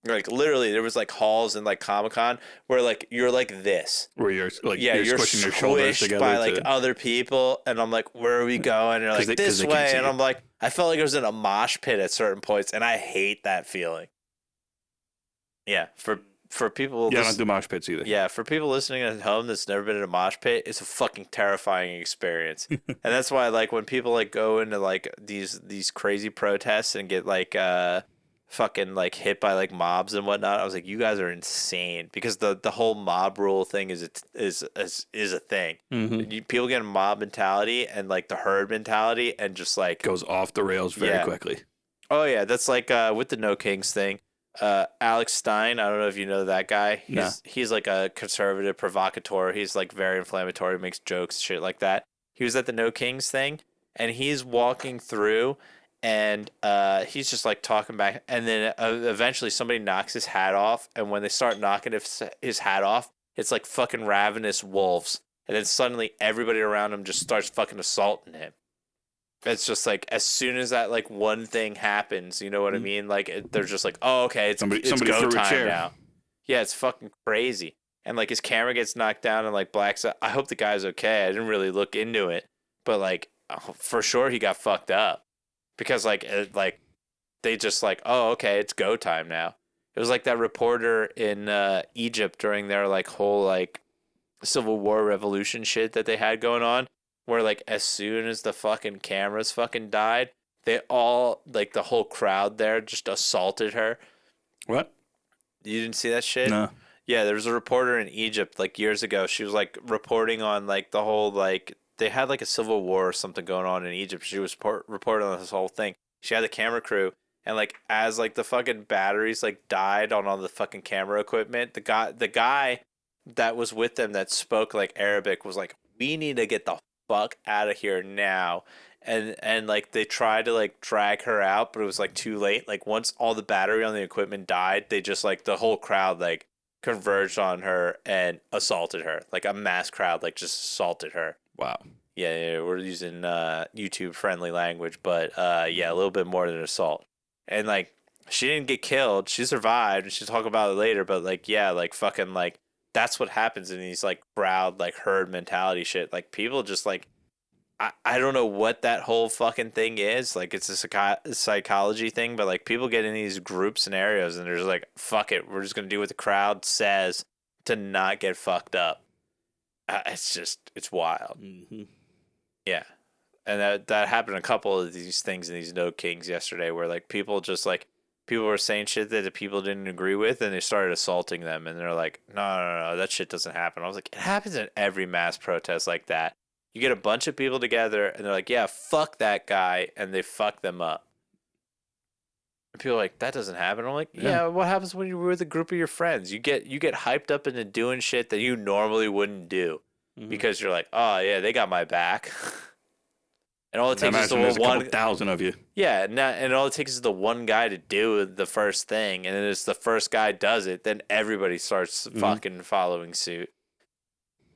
Like literally there was like halls in like Comic-Con where like you're like this. Where you're like You're squishing your shoulders squished together by like other people, and I'm like, where are we going? And you're like, this way, and I'm like, I felt like I was in a mosh pit at certain points, and I hate that feeling. Yeah, for people. Yeah, I don't do mosh pits either. Yeah, for people listening at home that's never been in a mosh pit, it's a fucking terrifying experience, and that's why like when people like go into like these crazy protests and get like fucking like hit by like mobs and whatnot, I was like, you guys are insane, because the whole mob rule thing is a thing. People get a mob mentality and like the herd mentality and just like goes off the rails very quickly. Oh yeah, that's like with the No Kings thing. Alex Stein, I don't know if you know that guy. He's like a conservative provocateur. He's like very inflammatory, makes jokes, shit like that. He was at the No Kings thing, and he's walking through, and he's just like talking back, and then eventually somebody knocks his hat off, and when they start knocking his hat off, it's like fucking ravenous wolves, and then suddenly everybody around him just starts fucking assaulting him. It's just like as soon as that like one thing happens, you know what I mean? Like they're just like, oh okay, it's go time now. Yeah, it's fucking crazy. And like his camera gets knocked down and like blacks out. I hope the guy's okay. I didn't really look into it, but like for sure he got fucked up, because like they just like, oh okay, it's go time now. It was like that reporter in Egypt during their like whole like Civil War revolution shit that they had going on, where like as soon as the fucking cameras fucking died, they all like the whole crowd there just assaulted her. What? You didn't see that shit? No. Yeah, there was a reporter in Egypt like years ago. She was like reporting on like the whole like they had like a civil war or something going on in Egypt. She was reporting on this whole thing. She had a camera crew, and like as like the fucking batteries like died on all the fucking camera equipment, the guy that was with them that spoke like Arabic was like, we need to get the fuck out of here now. And like they tried to like drag her out, but it was like too late. Like once all the battery on the equipment died, they just like the whole crowd like converged on her and assaulted her. Like a mass crowd like just assaulted her. Wow. Yeah, we're using YouTube friendly language, but yeah, a little bit more than assault. And like she didn't get killed, she survived, and she'll talk about it later, but like yeah, like fucking like that's what happens in these like crowd like herd mentality shit. Like people just like I don't know what that whole fucking thing is. Like it's a psychology thing, but like people get in these group scenarios and they're just like, fuck it, we're just gonna do what the crowd says to not get fucked up. It's wild. Mm-hmm. Yeah, and that happened a couple of these things in these No Kings yesterday, where like people were saying shit that the people didn't agree with, and they started assaulting them, and they're like, no, that shit doesn't happen. I was like, it happens in every mass protest like that. You get a bunch of people together, and they're like, yeah, fuck that guy, and they fuck them up. And people are like, that doesn't happen. I'm like, yeah, what happens when you're with a group of your friends? You get hyped up into doing shit that you normally wouldn't do, because you're like, oh yeah, they got my back. And all it takes is the one 1,000 of you. Yeah, and all it takes is the one guy to do the first thing, and then it's the first guy does it, then everybody starts fucking following suit.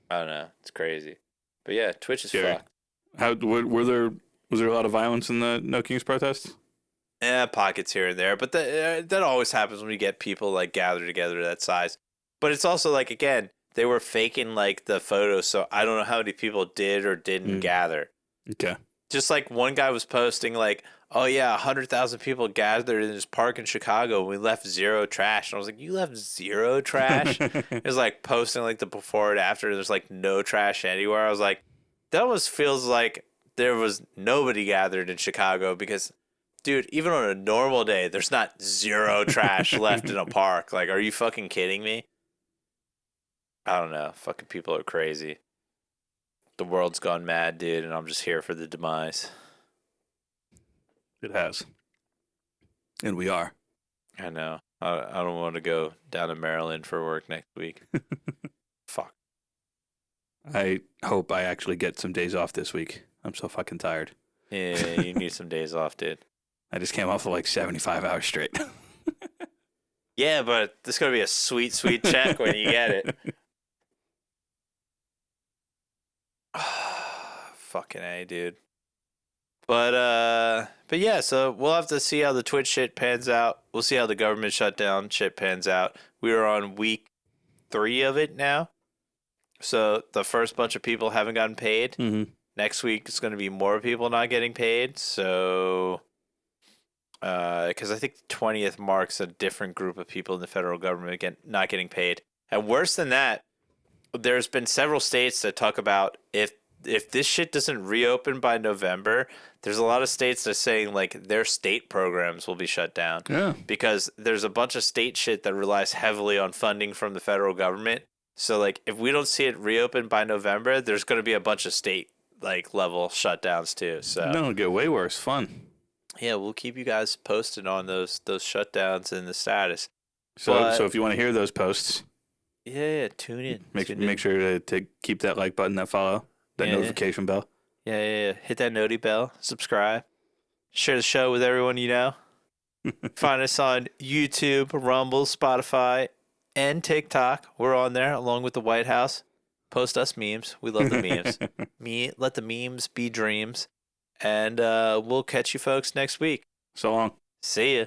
I don't know, it's crazy. But yeah, Twitch is fucked. Was there a lot of violence in the No Kings protests? Pockets here and there, but that always happens when you get people like gathered together that size. But it's also like, again, they were faking like the photos, so I don't know how many people did or didn't gather. Okay. Just like one guy was posting like, oh yeah, 100,000 people gathered in this park in Chicago and we left zero trash. And I was like, you left zero trash? It was like posting like the before and after. There's like no trash anywhere. I was like, that almost feels like there was nobody gathered in Chicago, because, dude, even on a normal day, there's not zero trash left in a park. Like, are you fucking kidding me? I don't know. Fucking people are crazy. The world's gone mad, dude, and I'm just here for the demise. It has. And we are. I know. I don't want to go down to Maryland for work next week. Fuck. I hope I actually get some days off this week. I'm so fucking tired. Yeah, you need some days off, dude. I just came off of like 75 hours straight. Yeah, but this is going to be a sweet, sweet check when you get it. Fucking A, dude. But yeah, so we'll have to see how the Twitch shit pans out. We'll see how the government shutdown shit pans out. We are on week 3 of it now. So the first bunch of people haven't gotten paid. Mm-hmm. Next week it's going to be more people not getting paid. So, because I think the 20th marks a different group of people in the federal government not getting paid. And worse than that, there's been several states that talk about if this shit doesn't reopen by November, there's a lot of states that are saying like their state programs will be shut down. Yeah. Because there's a bunch of state shit that relies heavily on funding from the federal government. So like if we don't see it reopen by November, there's going to be a bunch of state like level shutdowns too. So it'll get way worse. Fun. Yeah, we'll keep you guys posted on those shutdowns and the status. So if you want to hear those posts, yeah, tune in. Make sure to keep that like button, that follow, that notification bell. Yeah. Hit that noti bell, subscribe, share the show with everyone you know. Find us on YouTube, Rumble, Spotify, and TikTok. We're on there along with the White House. Post us memes. We love the memes. Let the memes be dreams. And we'll catch you folks next week. So long. See ya.